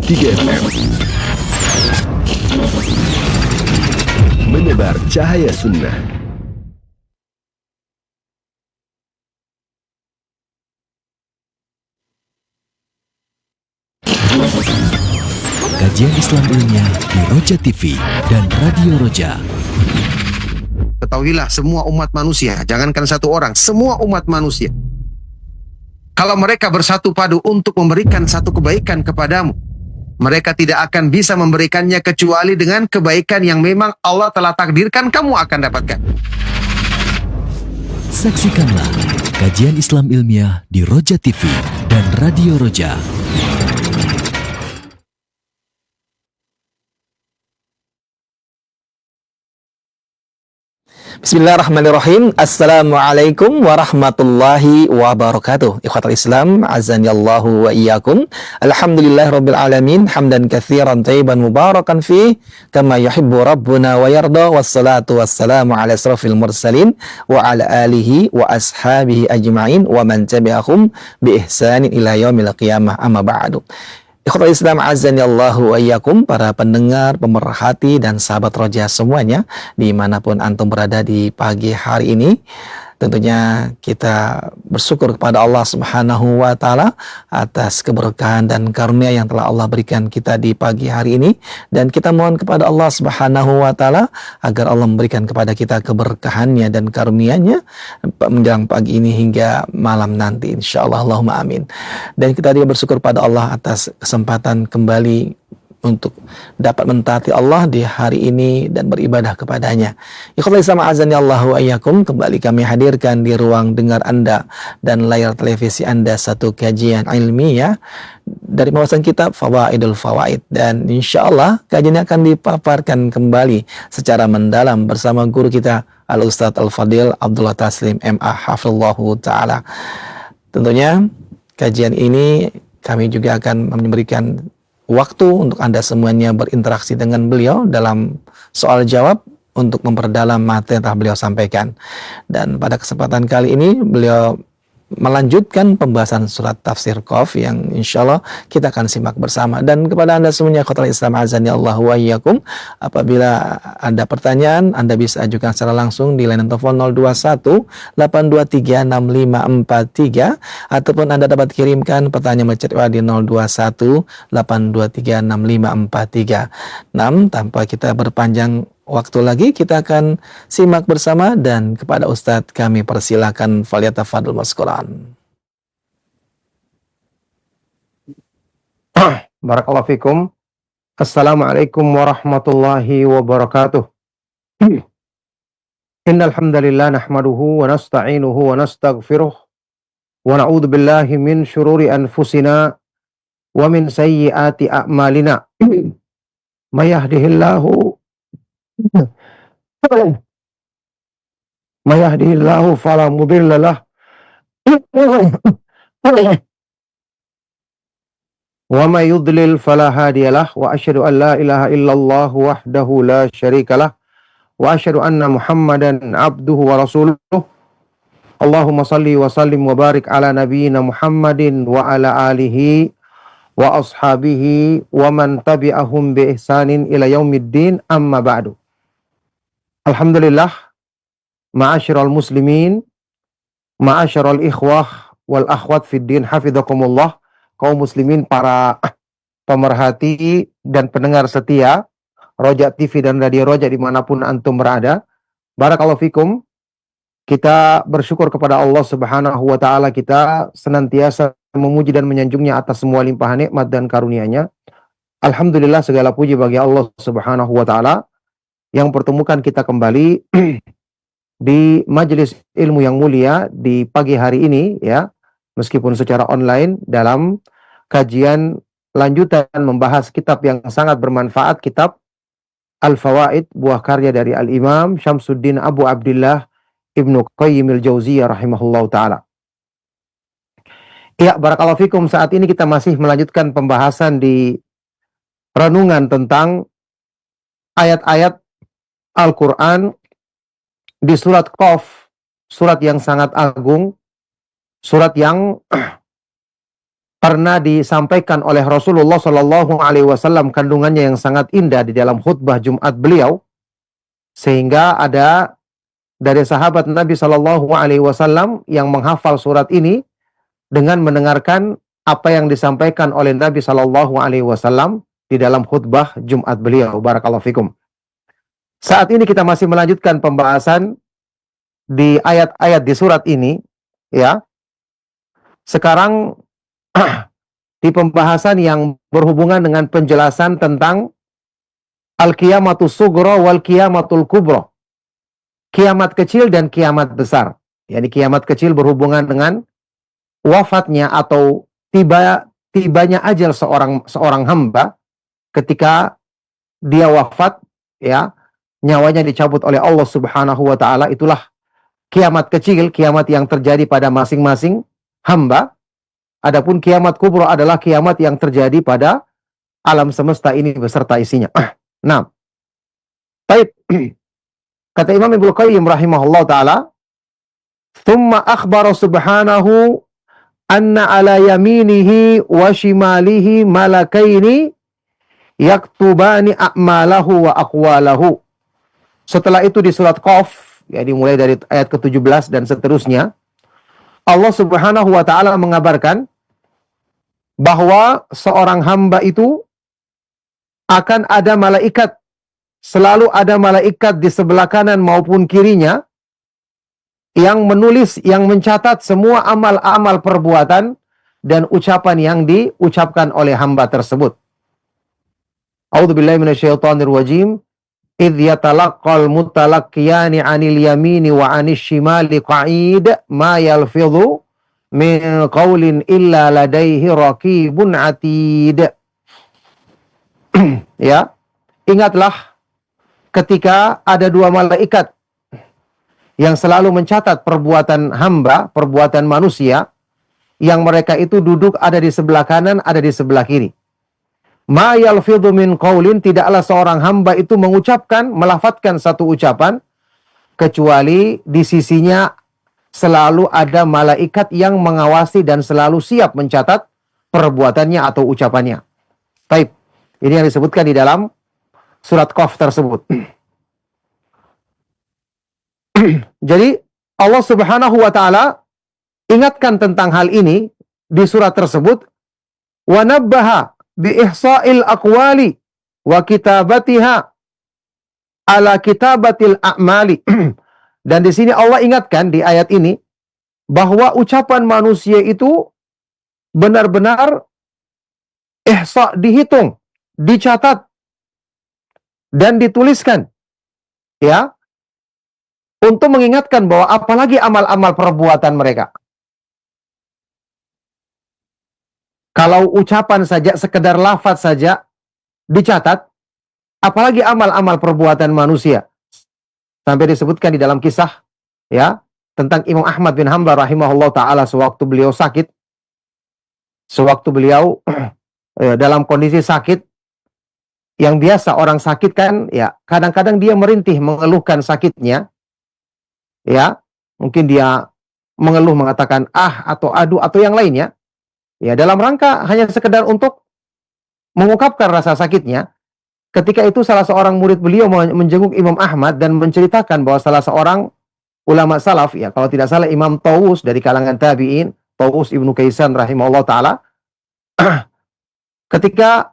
FM. Menebar cahaya sunnah. Kajian Islam ilmiah di Roja TV dan Radio Roja. Ketahuilah semua umat manusia, jangankan satu orang, semua umat manusia, kalau mereka bersatu padu untuk memberikan satu kebaikan kepadamu, mereka tidak akan bisa memberikannya kecuali dengan kebaikan yang memang Allah telah takdirkan kamu akan dapatkan. Saksikanlah kajian Islam ilmiah di Roja TV dan Radio Roja. Bismillahirrahmanirrahim. Assalamualaikum warahmatullahi wabarakatuh. Ikhwatal Islam, azanillahu wa iyyakum. Alhamdulillahirabbil alamin, hamdan katsiran thayyiban mubarakan fi kama yuhibbu rabbuna wa yarda. Wassalatu wassalamu ala asrofil mursalin wa ala alihi wa ashabihi ajma'in wa man tabi'ahum bi ihsanin ila yaumil qiyamah. Amma ba'du. Ikhwatul Islam, azanillahu wa iyyakum, para pendengar, pemerhati, dan sahabat Roja semuanya, dimanapun antum berada di pagi hari ini. Tentunya kita bersyukur kepada Allah Subhanahu wa Ta'ala atas keberkahan dan karunia yang telah Allah berikan kita di pagi hari ini, dan kita mohon kepada Allah Subhanahu wa Ta'ala agar Allah memberikan kepada kita keberkahannya dan karunia-Nya menjelang pagi ini hingga malam nanti, insyaallah, Allahumma amin. Dan kita juga bersyukur pada Allah atas kesempatan kembali untuk dapat mentaati Allah di hari ini dan beribadah kepadanya. Ikhwatul Islam, azanillahu wa iyyakum, kembali kami hadirkan di ruang dengar Anda dan layar televisi Anda satu kajian ilmiah dari pembahasan kitab Fawaidul Fawaid, dan insyaallah kajian ini akan dipaparkan kembali secara mendalam bersama guru kita Al-Ustadz Al-Fadil Abdullah Taslim MA Hafizallahu Ta'ala. Tentunya kajian ini kami juga akan memberikan waktu untuk Anda semuanya berinteraksi dengan beliau dalam soal jawab untuk memperdalam materi yang telah beliau sampaikan. Dan pada kesempatan kali ini beliau melanjutkan pembahasan surat tafsir Qaf yang insyaallah kita akan simak bersama. Dan kepada Anda semuanya, ikhwatul Islam, azanillahu wa iyyakum, apabila ada pertanyaan, Anda bisa ajukan secara langsung di layanan telepon 021 823 6543, ataupun Anda dapat kirimkan pertanyaan melalui chat di 021 823 6543. Tanpa kita berpanjang waktu lagi, kita akan simak bersama, dan kepada Ustadz kami persilakan, falyatafadhal maskuran. Barakallahu fikum. Assalamualaikum warahmatullahi wabarakatuh. Innal hamdalillah nahmaduhu wa nasta'inuhu wa nastaghfiruh wa na'udzu billahi min syururi anfusina wa min sayyiati a'malina. May yahdihillahu fala mudilla lah wa may yudlil fala hadiyalah, wa asyhadu an la ilaha illallah wahdahu la syarikalah, wa asyhadu anna Muhammadan abduhu wa rasuluh. Allahumma salli wa sallim wa barik ala nabiyyina Muhammadin wa ala alihi wa ashabihi wa man tabi'ahum bi ihsanin ila yaumiddin, amma ba'du. Alhamdulillah, ma'asyiral muslimin, ma'asyiral ikhwah wal akhwat fid din, hafidhakumullah, kaum muslimin, para pemerhati dan pendengar setia Roja TV dan Radio Roja dimanapun antum berada. Barakallahu fikum. Kita bersyukur kepada Allah Subhanahu wa Ta'ala, kita senantiasa memuji dan menyanjungnya atas semua limpahan nikmat dan karunia-Nya. Alhamdulillah, segala puji bagi Allah Subhanahu wa Ta'ala yang pertemukan kita kembali di majelis ilmu yang mulia di pagi hari ini, ya, meskipun secara online, dalam kajian lanjutan membahas kitab yang sangat bermanfaat, kitab Al-Fawaid, buah karya dari Al-Imam Syamsuddin Abu Abdillah Ibnu Qayyim al-Jauziyah rahimahullah ta'ala. Ya, barakallahu fikum, saat ini kita masih melanjutkan pembahasan di renungan tentang ayat-ayat Al-Quran di surat Qaf, surat yang sangat agung, surat yang pernah disampaikan oleh Rasulullah Shallallahu Alaihi Wasallam, kandungannya yang sangat indah di dalam khutbah Jumat beliau, sehingga ada dari sahabat Nabi Shallallahu Alaihi Wasallam yang menghafal surat ini dengan mendengarkan apa yang disampaikan oleh Nabi Shallallahu Alaihi Wasallam di dalam khutbah Jumat beliau. Barakallahu fikum. Saat ini kita masih melanjutkan pembahasan di ayat-ayat di surat ini, ya. Sekarang di pembahasan yang berhubungan dengan penjelasan tentang al-qiyamatus sughra wal qiyamatul kubra. Kiamat kecil dan kiamat besar. Yani kiamat kecil berhubungan dengan wafatnya atau tibanya ajal seorang hamba ketika dia wafat, ya, nyawanya dicabut oleh Allah Subhanahu wa taala. Itulah kiamat kecil, kiamat yang terjadi pada masing-masing hamba. Adapun kiamat kubra adalah kiamat yang terjadi pada alam semesta ini beserta isinya. Nah, baik. Kata Imam Ibnu Qayyim rahimahullah taala, "Tsumma akhbara subhanahu anna ala yaminihi wa shimalihi malakaini yaktubani a'malahu wa aqwalahu." Setelah itu di surat Qaf, ya, dimulai dari ayat ke-17 dan seterusnya, Allah Subhanahu wa taala mengabarkan bahwa seorang hamba itu akan ada malaikat, selalu ada malaikat di sebelah kanan maupun kirinya yang menulis, yang mencatat semua amal-amal perbuatan dan ucapan yang diucapkan oleh hamba tersebut. A'udzubillahi minasyaitonir rajim. Idh yatalaqqal mutalaqqiyani 'anil yamini wa 'anil shimali qa'id ma yalfidhu min qawlin illa ladaihi raqibun 'atid. Ya, ingatlah ketika ada dua malaikat yang selalu mencatat perbuatan hamba, perbuatan manusia, yang mereka itu duduk ada di sebelah kanan, ada di sebelah kiri. Ma yalfidhu min qaulin, tidaklah seorang hamba itu mengucapkan, melafadzkan satu ucapan, kecuali di sisinya selalu ada malaikat yang mengawasi dan selalu siap mencatat perbuatannya atau ucapannya. Baik, ini yang disebutkan di dalam surat Qaf tersebut. Jadi Allah Subhanahu wa taala ingatkan tentang hal ini di surat tersebut, wa nabbaha bi ihsa'il aqwali wa kitabatiha ala kitabatil a'mali. Dan di sini Allah ingatkan di ayat ini bahwa ucapan manusia itu benar-benar ihsa, dihitung, dicatat dan dituliskan, ya, untuk mengingatkan bahwa apalagi amal-amal perbuatan mereka. Kalau ucapan saja, sekedar lafaz saja dicatat, apalagi amal-amal perbuatan manusia. Sampai disebutkan di dalam kisah, ya, tentang Imam Ahmad bin Hanbal rahimahullah ta'ala sewaktu beliau sakit. Sewaktu beliau dalam kondisi sakit, yang biasa orang sakit kan, ya, kadang-kadang dia merintih mengeluhkan sakitnya, ya, mungkin dia mengeluh mengatakan atau aduh atau yang lainnya, ya, dalam rangka hanya sekedar untuk mengungkapkan rasa sakitnya. Ketika itu salah seorang murid beliau menjenguk Imam Ahmad dan menceritakan bahwa salah seorang ulama salaf, ya, kalau tidak salah Imam Tawus dari kalangan tabi'in, Tawus Ibnu Kaisan rahimahullah ta'ala, ketika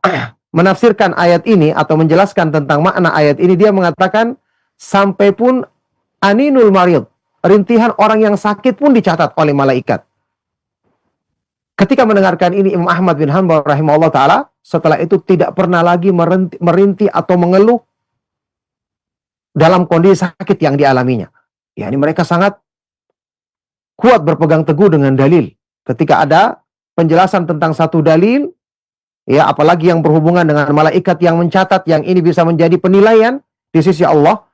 menafsirkan ayat ini atau menjelaskan tentang makna ayat ini, dia mengatakan sampai pun aninul marid, rintihan orang yang sakit pun dicatat oleh malaikat. Ketika mendengarkan ini, Imam Ahmad bin Hanbal rahimahullah ta'ala setelah itu tidak pernah lagi merintih atau mengeluh dalam kondisi sakit yang dialaminya. Ya, ini mereka sangat kuat berpegang teguh dengan dalil. Ketika ada penjelasan tentang satu dalil, ya, apalagi yang berhubungan dengan malaikat yang mencatat, yang ini bisa menjadi penilaian di sisi Allah,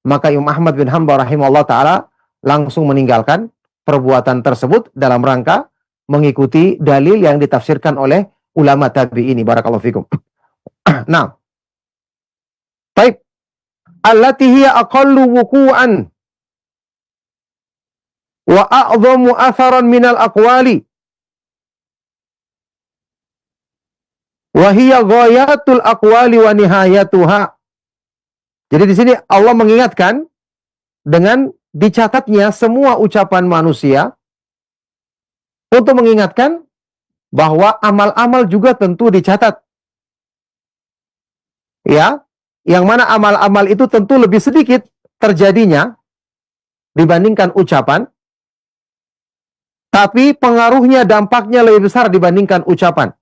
maka Imam Ahmad bin Hanbal rahimahullah ta'ala langsung meninggalkan perbuatan tersebut dalam rangka mengikuti dalil yang ditafsirkan oleh ulama tabi'ini. Barakallahu fikum. Nah, baik. Allati hiya aqallu wuqu'an wa a'dhamu atharan minal aqwali. Wa hiya ghayatul aqwali wa nihayatuha. Jadi di sini Allah mengingatkan dengan dicatatnya semua ucapan manusia untuk mengingatkan bahwa amal-amal juga tentu dicatat. Ya, yang mana amal-amal itu tentu lebih sedikit terjadinya dibandingkan ucapan, tapi pengaruhnya, dampaknya lebih besar dibandingkan ucapan.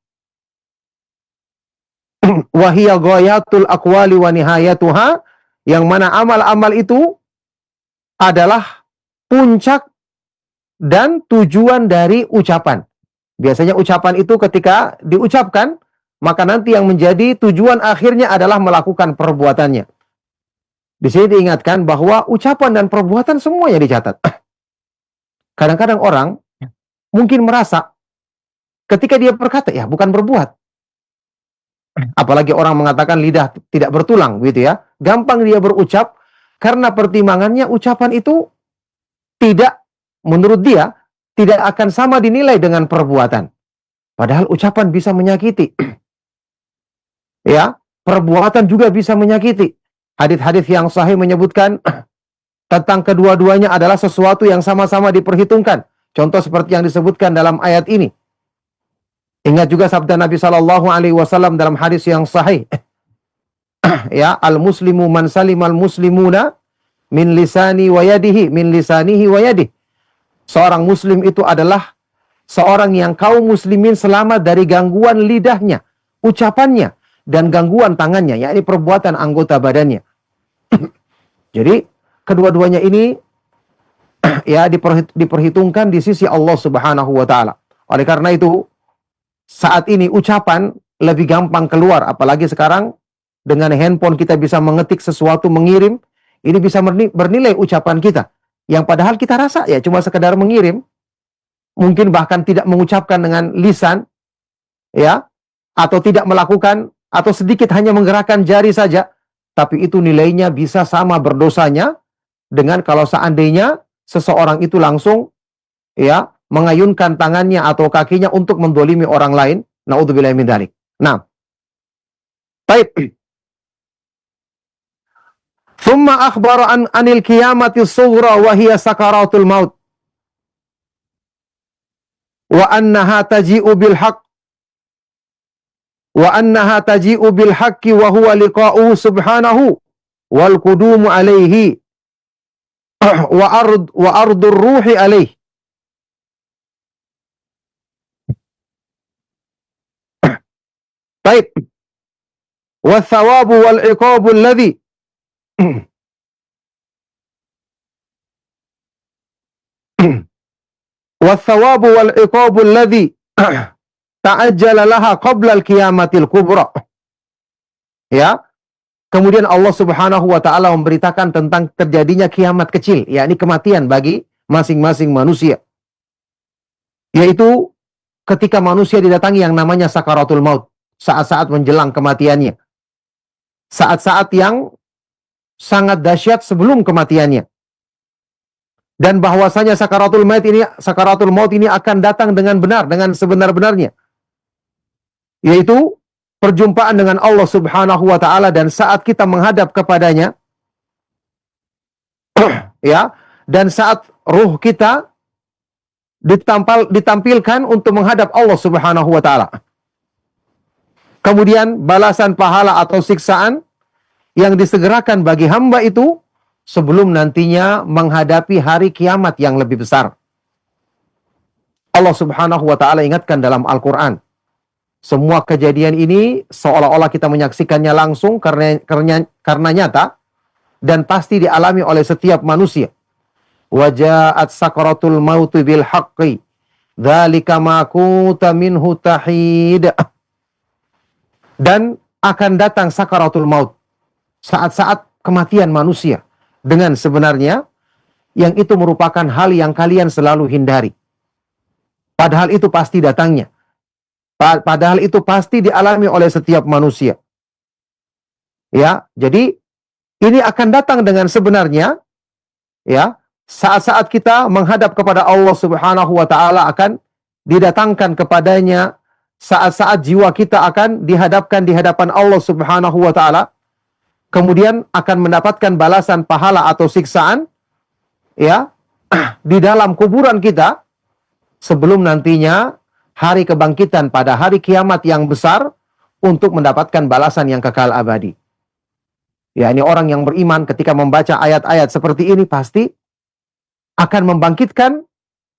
Wa hiya ghayatul aqwali wa nihayatuha, yang mana amal-amal itu adalah puncak dan tujuan dari ucapan. Biasanya ucapan itu ketika diucapkan, maka nanti yang menjadi tujuan akhirnya adalah melakukan perbuatannya. Di sini diingatkan bahwa ucapan dan perbuatan semuanya dicatat. Kadang-kadang orang mungkin merasa ketika dia berkata, ya bukan berbuat. Apalagi orang mengatakan lidah tidak bertulang, gitu ya. Gampang dia berucap, karena pertimbangannya ucapan itu tidak, menurut dia, tidak akan sama dinilai dengan perbuatan. Padahal ucapan bisa menyakiti. Ya, perbuatan juga bisa menyakiti. Hadis-hadis yang sahih menyebutkan tentang kedua-duanya adalah sesuatu yang sama-sama diperhitungkan. Contoh seperti yang disebutkan dalam ayat ini. Ingat juga sabda Nabi Shallallahu Alaihi Wasallam dalam hadis yang sahih. Ya, al-muslimu man salimal muslimuna min lisani wa yadihi, min lisanihi wa yadihi. Seorang muslim itu adalah seorang yang kaum muslimin selamat dari gangguan lidahnya, ucapannya, dan gangguan tangannya, yakni perbuatan anggota badannya. Jadi kedua-duanya ini ya diperhitungkan di sisi Allah Subhanahu wa taala. Oleh karena itu, saat ini ucapan lebih gampang keluar, apalagi sekarang dengan handphone kita bisa mengetik sesuatu, mengirim, ini bisa bernilai ucapan kita. Yang padahal kita rasa ya cuma sekedar mengirim, mungkin bahkan tidak mengucapkan dengan lisan, ya, atau tidak melakukan, atau sedikit hanya menggerakkan jari saja, tapi itu nilainya bisa sama berdosanya dengan kalau seandainya seseorang itu langsung, ya, mengayunkan tangannya atau kakinya untuk mendolimi orang lain. Naudzubillahi min dzalik. Nah, baik. Thumma akhbara anil qiyamati sughra wa hiya sakaratul maut. Wa annaha taji'u bil haqq. Wa annaha taji'u bil haqqi wa huwa liqa'uhu subhanahu wal qudumu alaihi wa ardur ruhi alaihi. Baik. Wa thawabu wal iqabu alladhi والثواب والعقاب الذي تعجل لها قبل القيامة الكبرى. Ya. Kemudian Allah Subhanahu wa taala memberitakan tentang terjadinya kiamat kecil, yakni kematian bagi masing-masing manusia. Yaitu ketika manusia didatangi yang namanya sakaratul maut, saat-saat menjelang kematiannya. Saat-saat yang sangat dahsyat sebelum kematiannya. Dan bahwasanya sakaratul maut ini akan datang dengan benar, dengan sebenar-benarnya. Yaitu perjumpaan dengan Allah Subhanahu wa taala, dan saat kita menghadap kepadanya, ya, dan saat ruh kita ditampilkan untuk menghadap Allah Subhanahu wa taala. Kemudian balasan pahala atau siksaan yang disegerakan bagi hamba itu sebelum nantinya menghadapi hari kiamat yang lebih besar. Allah Subhanahu wa taala ingatkan dalam Al-Qur'an, semua kejadian ini seolah-olah kita menyaksikannya langsung karena nyata dan pasti dialami oleh setiap manusia. Waja'at sakaratul mautu bil haqqi dzalika ma kunta minhu tahid. Dan akan datang sakaratul maut, saat-saat kematian manusia, dengan sebenarnya, yang itu merupakan hal yang kalian selalu hindari. Padahal itu pasti datangnya. Padahal itu pasti dialami oleh setiap manusia. Ya, jadi ini akan datang dengan sebenarnya, ya, saat-saat kita menghadap kepada Allah Subhanahu wa taala akan didatangkan kepadanya saat-saat jiwa kita akan dihadapkan di hadapan Allah Subhanahu wa taala, kemudian akan mendapatkan balasan pahala atau siksaan ya di dalam kuburan kita, sebelum nantinya hari kebangkitan pada hari kiamat yang besar untuk mendapatkan balasan yang kekal abadi. Ya, ini orang yang beriman ketika membaca ayat-ayat seperti ini pasti akan membangkitkan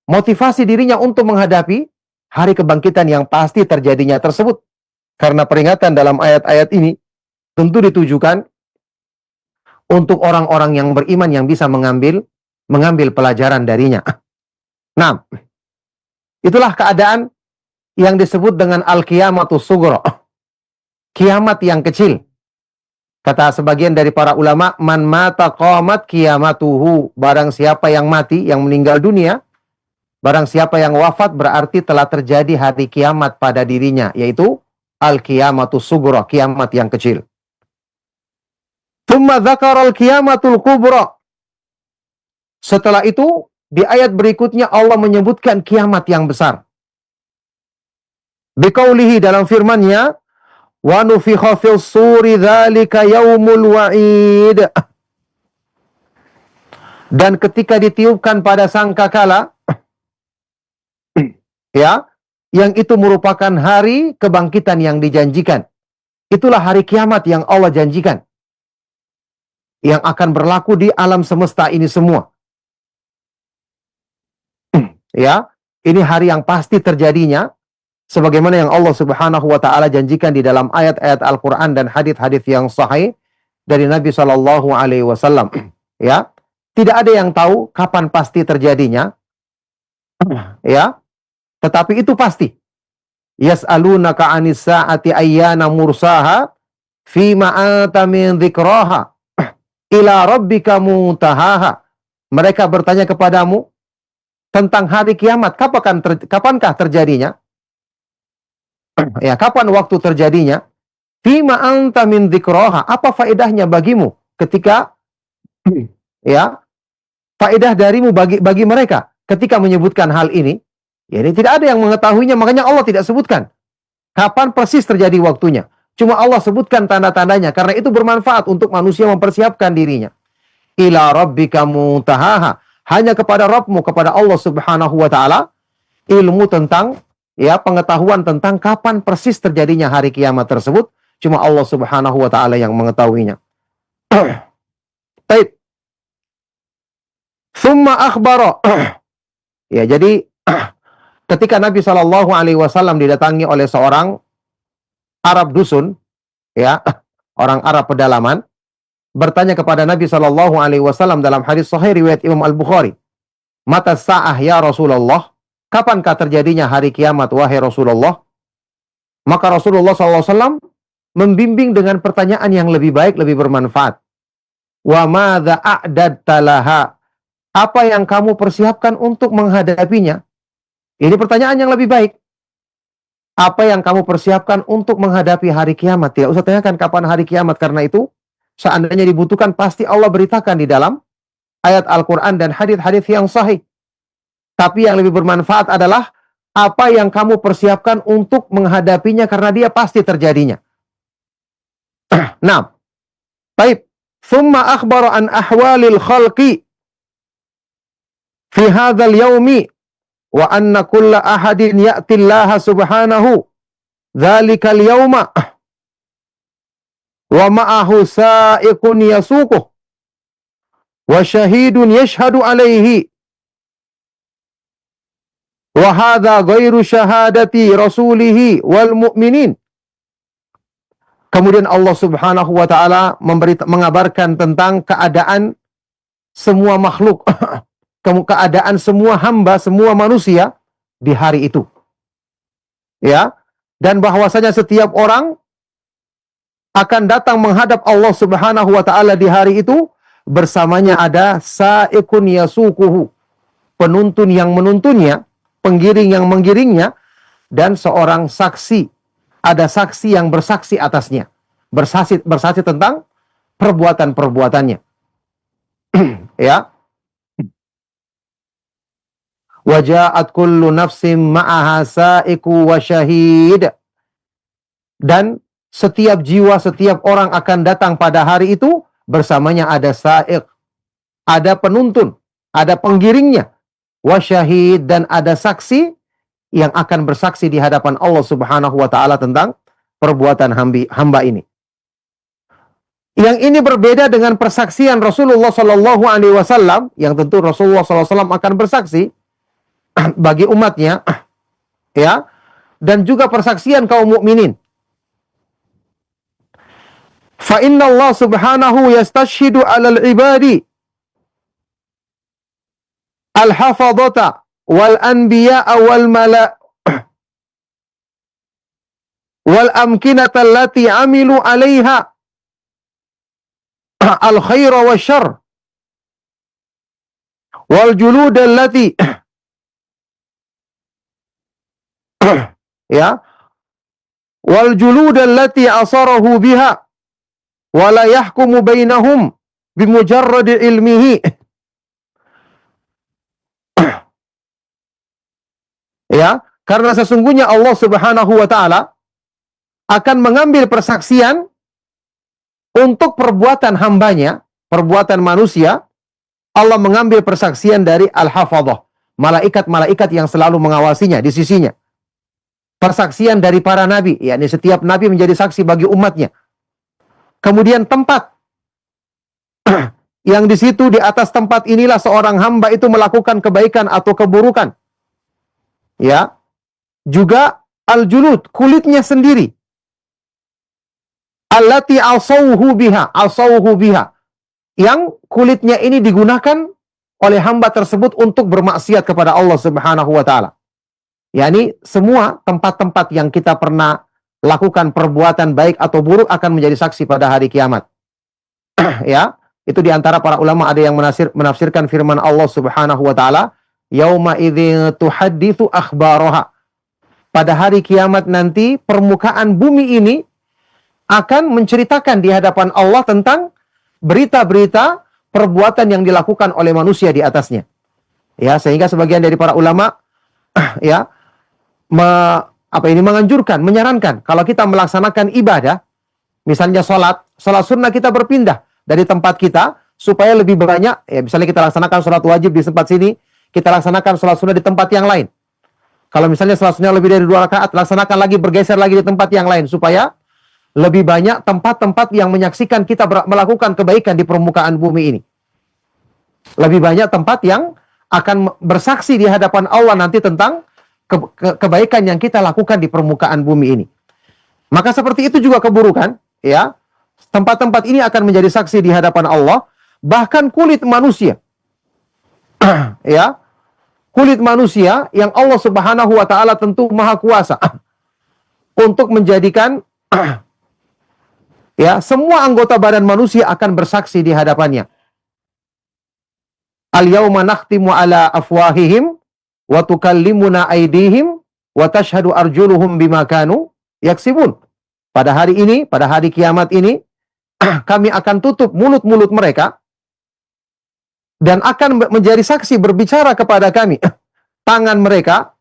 motivasi dirinya untuk menghadapi hari kebangkitan yang pasti terjadinya tersebut. Karena peringatan dalam ayat-ayat ini tentu ditujukan untuk orang-orang yang beriman yang bisa mengambil pelajaran darinya. Nah, itulah keadaan yang disebut dengan al-qiyamatus sughra, kiamat yang kecil. Kata sebagian dari para ulama, man mata qamat qiyamatuhu, barang siapa yang mati, yang meninggal dunia, barang siapa yang wafat berarti telah terjadi hari kiamat pada dirinya, yaitu al-qiyamatus sughra, kiamat yang kecil. Tsumma dzakara al-qiyamatul kubra. Setelah itu, di ayat berikutnya Allah menyebutkan kiamat yang besar. Biqaulihi, dalam firman-Nya, wa nufikha fis suri dzalika yaumul wa'id. Dan ketika ditiupkan pada sangkakala, ya, yang itu merupakan hari kebangkitan yang dijanjikan. Itulah hari kiamat yang Allah janjikan, yang akan berlaku di alam semesta ini semua. Ya, ini hari yang pasti terjadinya, sebagaimana yang Allah Subhanahu wa taala janjikan di dalam ayat-ayat Al-Qur'an dan hadis-hadis yang sahih dari Nabi sallallahu alaihi wasallam. Ya, tidak ada yang tahu kapan pasti terjadinya. Ya, tetapi itu pasti. Yas'alunaka 'anis sa'ati ayyana mursaha fima anta min dzikraha ila rabbika muntahaha. Mereka bertanya kepadamu tentang hari kiamat, kapankah terjadinya? Ya, kapan waktu terjadinya? Fima anta min dzikraha, apa faedahnya bagimu ketika ya, faedah darimu bagi mereka ketika menyebutkan hal ini? Ya, ini tidak ada yang mengetahuinya, makanya Allah tidak sebutkan kapan persis terjadi waktunya. Cuma Allah sebutkan tanda-tandanya karena itu bermanfaat untuk manusia mempersiapkan dirinya. Ila rabbika muntahaha, hanya kepada Rabbmu, kepada Allah Subhanahu wa taala ilmu tentang, ya, pengetahuan tentang kapan persis terjadinya hari kiamat tersebut, cuma Allah Subhanahu wa taala yang mengetahuinya. Baik. Tsumma akhbara. Ya, jadi ketika Nabi Shallallahu alaihi wasallam didatangi oleh seorang Arab dusun, ya, orang Arab pedalaman, bertanya kepada Nabi Shallallahu alaihi wasallam dalam hadis sahih riwayat Imam Al-Bukhari, "Mata sa'ah ya Rasulullah?" Kapankah terjadinya hari kiamat wahai Rasulullah? Maka Rasulullah SAW membimbing dengan pertanyaan yang lebih baik, lebih bermanfaat. Wa madza a'dadta laha? Apa yang kamu persiapkan untuk menghadapinya? Ini pertanyaan yang lebih baik. Apa yang kamu persiapkan untuk menghadapi hari kiamat? Tidak usah tanyakan kapan hari kiamat, karena itu seandainya dibutuhkan pasti Allah beritakan di dalam ayat Al-Quran dan hadis-hadis yang sahih. Tapi yang lebih bermanfaat adalah apa yang kamu persiapkan untuk menghadapinya, karena dia pasti terjadinya. Nah, baik. Tsumma akhbara an ahwalil khalqi fi hadzal yaumi wa anna kulla ahadin ya'ti Allah subhanahu dzalikal yauma wa ma'ahu sa'iqun yasuquh wa syahidun yashhadu alaihi wa hadza ghairu syahadati rasulihi wal mu'minin. Kemudian Allah Subhanahu wa taala mengabarkan tentang keadaan semua makhluk, keadaan semua hamba, semua manusia di hari itu. Ya, dan bahwasanya setiap orang akan datang menghadap Allah Subhanahu wa taala di hari itu, bersamanya ada sa'iqun yasuquhu, penuntun yang menuntunnya, penggiring yang menggiringnya, dan seorang saksi, ada saksi yang bersaksi atasnya, bersaksi tentang perbuatan-perbuatannya. Ya. Waja'at kullu nafsin ma'aha sa'iqu wa syahid. Dan setiap jiwa, setiap orang akan datang pada hari itu, bersamanya ada sa'iq, ada penuntun, ada penggiringnya, wasyahid, dan ada saksi yang akan bersaksi di hadapan Allah Subhanahu wa taala tentang perbuatan hamba ini. Yang ini berbeda dengan persaksian Rasulullah Shallallahu alaihi wasallam, yang tentu Rasulullah sallallahu alaihi wasallam akan bersaksi bagi umatnya, ya, dan juga persaksian kaum mukminin. Fa inna Allah subhanahu yastashhidu 'alal ibadi al-hafadhata wal anbiya'a wal wal amkinata allati 'amilu 'alaiha al-khaira wasyarr wal julud allati ya wal julud allati asarahu biha wala yahkumu bainahum bimujarrad ilmihi. Ya, karena sesungguhnya Allah Subhanahu wa taala akan mengambil persaksian untuk perbuatan hambanya, perbuatan manusia. Allah mengambil persaksian dari al-hafadhah, malaikat-malaikat yang selalu mengawasinya di sisinya. Persaksian dari para nabi, yakni setiap nabi menjadi saksi bagi umatnya. Kemudian tempat yang di situ, di atas tempat inilah seorang hamba itu melakukan kebaikan atau keburukan. Ya. Juga al-julud, kulitnya sendiri. Allati asawhu biha. Yang kulitnya ini digunakan oleh hamba tersebut untuk bermaksiat kepada Allah Subhanahu wa taala. yakni semua tempat-tempat yang kita pernah lakukan perbuatan baik atau buruk akan menjadi saksi pada hari kiamat. Ya, itu diantara para ulama ada yang menafsirkan firman Allah Subhanahu wa taala, yauma idzin tuhadditsu akhbaraha. Pada hari kiamat nanti permukaan bumi ini akan menceritakan di hadapan Allah tentang berita-berita perbuatan yang dilakukan oleh manusia di atasnya. Ya, sehingga sebagian dari para ulama ya menganjurkan, menyarankan kalau kita melaksanakan ibadah, misalnya sholat sunnah kita berpindah dari tempat kita supaya lebih banyak, ya misalnya kita laksanakan sholat wajib di tempat sini, kita laksanakan sholat sunnah di tempat yang lain. Kalau misalnya sholat sunnah lebih dari 2 rakaat, laksanakan lagi, bergeser lagi di tempat yang lain supaya lebih banyak tempat-tempat yang menyaksikan kita melakukan kebaikan di permukaan bumi ini. Lebih banyak tempat yang akan bersaksi di hadapan Allah nanti tentang kebaikan yang kita lakukan di permukaan bumi ini. Maka seperti itu juga keburukan, ya. Tempat-tempat ini akan menjadi saksi di hadapan Allah, bahkan kulit manusia. Ya. Kulit manusia yang Allah Subhanahu wa taala tentu Maha Kuasa untuk menjadikan ya, semua anggota badan manusia akan bersaksi di hadapannya. Al-yauma nakhtimu ala afwahihim wa tukallimuna aydihim wa tashhadu arjuluhum bima kanu yaksibun. Pada hari ini, pada hari kiamat ini, kami akan tutup mulut-mulut mereka dan akan menjadi saksi berbicara kepada kami. Tangan mereka,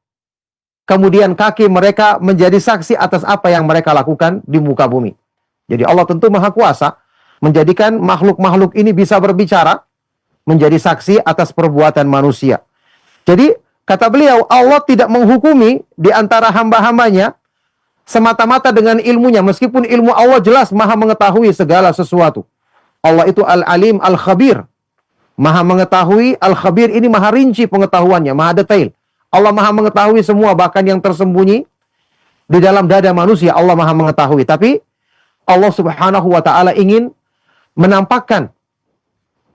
kemudian kaki mereka menjadi saksi atas apa yang mereka lakukan di muka bumi. Jadi Allah tentu Maha Kuasa menjadikan makhluk-makhluk ini bisa berbicara, menjadi saksi atas perbuatan manusia. Jadi kata beliau, Allah tidak menghukumi di antara hamba-hambanya semata-mata dengan ilmunya, meskipun ilmu Allah jelas Maha mengetahui segala sesuatu. Allah itu Al-Alim Al-Khabir, Maha mengetahui. Al-Khabir ini maha rinci pengetahuannya, maha detail. Allah maha mengetahui semua, bahkan yang tersembunyi di dalam dada manusia Allah maha mengetahui. Tapi Allah Subhanahu wa taala ingin menampakkan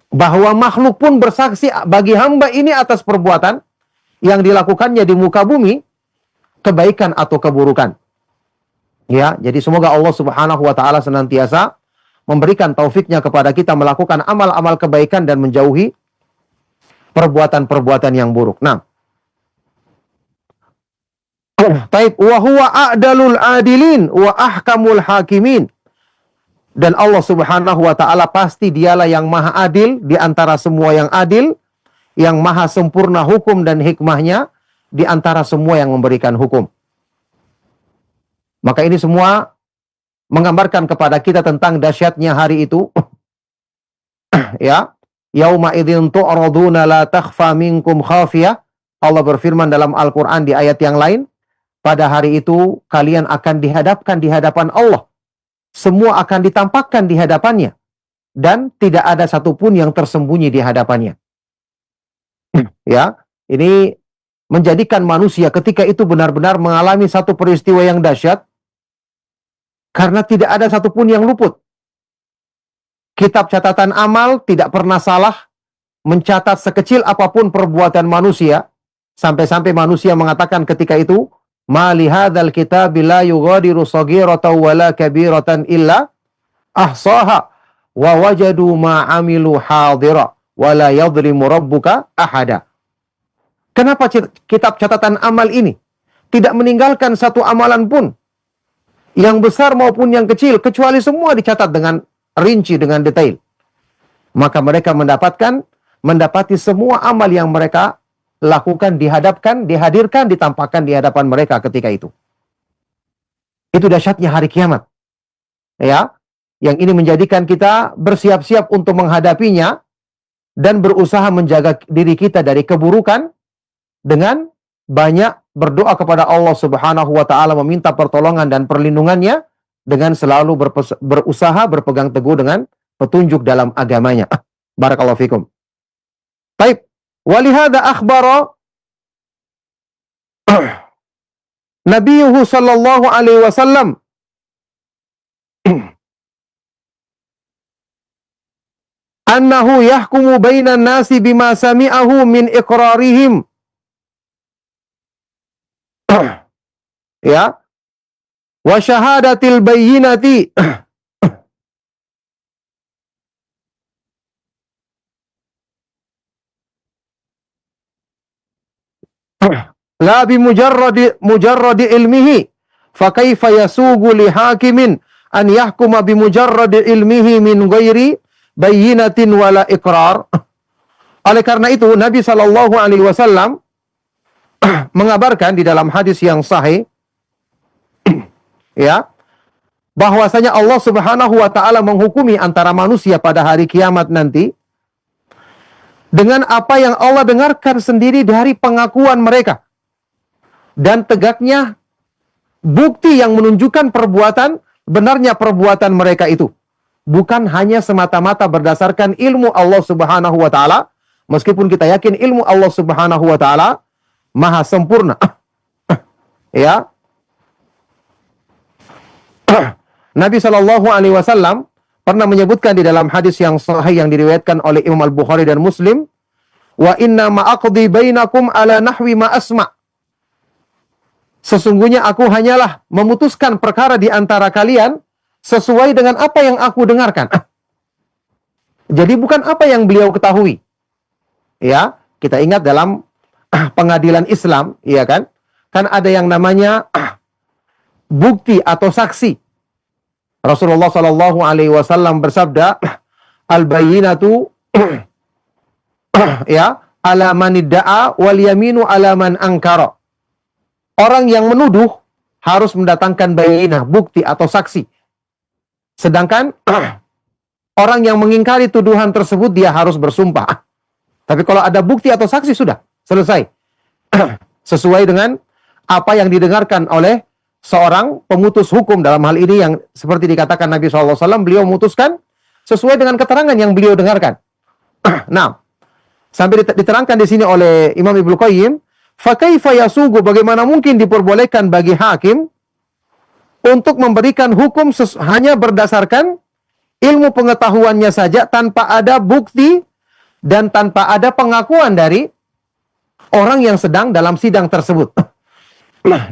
bahwa makhluk pun bersaksi bagi hamba ini atas perbuatan yang dilakukannya di muka bumi, kebaikan atau keburukan. Ya, jadi semoga Allah Subhanahu wa taala senantiasa memberikan taufiknya kepada kita melakukan amal-amal kebaikan dan menjauhi perbuatan-perbuatan yang buruk. Nah, taib wa huwa a'dalul adilin wa ahkamul hakimin. Dan Allah Subhanahu wa taala pasti dialah yang maha adil di antara semua yang adil, yang maha sempurna hukum dan hikmahnya di antara semua yang memberikan hukum. Maka ini semua menggambarkan kepada kita tentang dahsyatnya hari itu. Ya, yauma idzin tu'raduna la takhfa minkum khafiyah. Allah berfirman dalam Al-Qur'an di ayat yang lain, pada hari itu kalian akan dihadapkan di hadapan Allah. Semua akan ditampakkan di hadapannya dan tidak ada satupun yang tersembunyi di hadapannya. Ya, ini menjadikan manusia ketika itu benar-benar mengalami satu peristiwa yang dahsyat karena tidak ada satupun yang luput. Kitab catatan amal tidak pernah salah mencatat sekecil apapun perbuatan manusia, sampai-sampai manusia mengatakan ketika itu, "Ma li hadzal kitabi la yughadiru shaghiratan wala kabiratan illa ahsaha wa wajadu ma 'amilu hadira wa la yadhlimu rabbuka ahada." Kenapa kitab catatan amal ini tidak meninggalkan satu amalan pun, yang besar maupun yang kecil, kecuali semua dicatat dengan rinci, dengan detail. Maka mereka mendapati semua amal yang mereka lakukan dihadirkan, ditampakkan di hadapan mereka ketika itu. Itu dahsyatnya hari kiamat. Ya, yang ini menjadikan kita bersiap-siap untuk menghadapinya dan berusaha menjaga diri kita dari keburukan dengan banyak berdoa kepada Allah Subhanahu wa taala, meminta pertolongan dan perlindungannya dengan selalu berusaha berpegang teguh dengan petunjuk dalam agamanya. Barakallahu fikum. Baik, walihada akhbara Nabiyuhu sallallahu alaihi wasallam annahu yahkumu bainan nasi bima sami'ahu min iqrarihim. Ya, wa syahadatil bayyinati la bi mujarradi ilmihi fa kaifa yasugu li hakimin an yahkuma bi mujarradi ilmihi min ghairi bayyinatin wala iqrar. Oleh karena itu Nabi sallallahu alaihi wasallam mengabarkan di dalam hadis yang sahih, ya, bahwasanya Allah Subhanahu wa taala menghukumi antara manusia pada hari kiamat nanti dengan apa yang Allah dengarkan sendiri dari pengakuan mereka dan tegaknya bukti yang menunjukkan benarnya perbuatan mereka itu, bukan hanya semata-mata berdasarkan ilmu Allah Subhanahu wa taala, meskipun kita yakin ilmu Allah Subhanahu wa taala maha sempurna. Ya, Nabi Shallallahu Alaihi Wasallam pernah menyebutkan di dalam hadis yang sahih yang diriwayatkan oleh Imam Al-Bukhari dan Muslim, wa inna ma'aqdi bainakum ala nahwi ma asma. Sesungguhnya aku hanyalah memutuskan perkara di antara kalian sesuai dengan apa yang aku dengarkan. Jadi bukan apa yang beliau ketahui. Ya, kita ingat dalam pengadilan Islam, ya kan? Kan ada yang namanya bukti atau saksi. Rasulullah Shallallahu Alaihi Wasallam bersabda, al-bayyinatu ya ala man idda'a wal yaminu ala man ankara. Orang yang menuduh harus mendatangkan bayyinah, bukti atau saksi. Sedangkan orang yang mengingkari tuduhan tersebut dia harus bersumpah. Tapi kalau ada bukti atau saksi sudah selesai. Sesuai dengan apa yang didengarkan oleh seorang pemutus hukum, dalam hal ini yang seperti dikatakan Nabi SAW, beliau memutuskan sesuai dengan keterangan yang beliau dengarkan. Nah, sampai diterangkan di sini oleh Imam Ibnu Qayyim, fakaifa yasugu, bagaimana mungkin diperbolehkan bagi hakim untuk memberikan hukum hanya berdasarkan ilmu pengetahuannya saja tanpa ada bukti dan tanpa ada pengakuan dari orang yang sedang dalam sidang tersebut.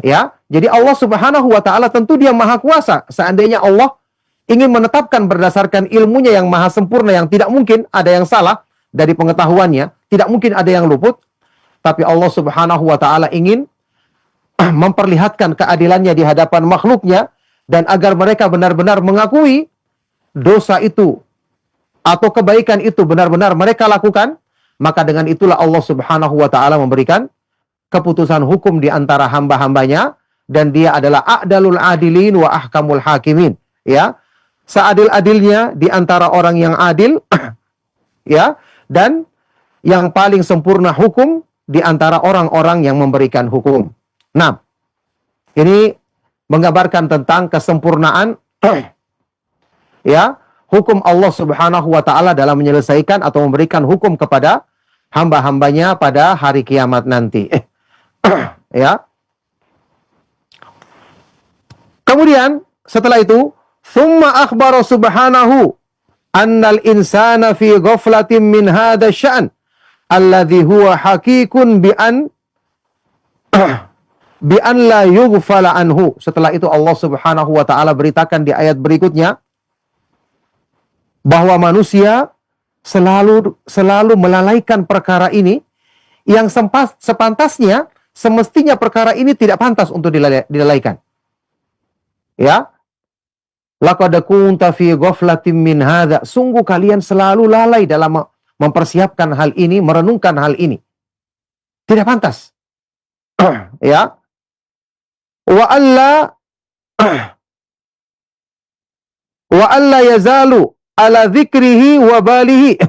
Ya, jadi Allah Subhanahu wa taala tentu dia maha kuasa. Seandainya Allah ingin menetapkan berdasarkan ilmunya yang maha sempurna, yang tidak mungkin ada yang salah dari pengetahuannya, tidak mungkin ada yang luput, tapi Allah Subhanahu wa taala ingin memperlihatkan keadilannya di hadapan makhluknya, dan agar mereka benar-benar mengakui dosa itu atau kebaikan itu benar-benar mereka lakukan, maka dengan itulah Allah Subhanahu wa taala memberikan keputusan hukum di antara hamba-hambanya, dan dia adalah a'dalul adilin wa ahkamul hakimin. ya, seadil-adilnya di antara orang yang adil, ya, dan yang paling sempurna hukum di antara orang-orang yang memberikan hukum. Nah, ini menggambarkan tentang kesempurnaan ya, hukum Allah Subhanahu wa taala dalam menyelesaikan atau memberikan hukum kepada hamba-hambanya pada hari kiamat nanti. Ya. Kemudian setelah itu, thumma akhbara subhanahu annal insana fi ghaflatin min hadha sya'n alladhi huwa hakikun bi an la yughfala anhu. Setelah itu Allah Subhanahu wa taala beritakan di ayat berikutnya bahwa manusia selalu melalaikan perkara ini yang sepantasnya, semestinya perkara ini tidak pantas untuk dilalaikan. Ya. Laqad kunta fi ghaflatin min hadza. Sungguh kalian selalu lalai dalam mempersiapkan hal ini, merenungkan hal ini. Tidak pantas. Ya. Wa alla yazalu ala dzikrihi wa balihi.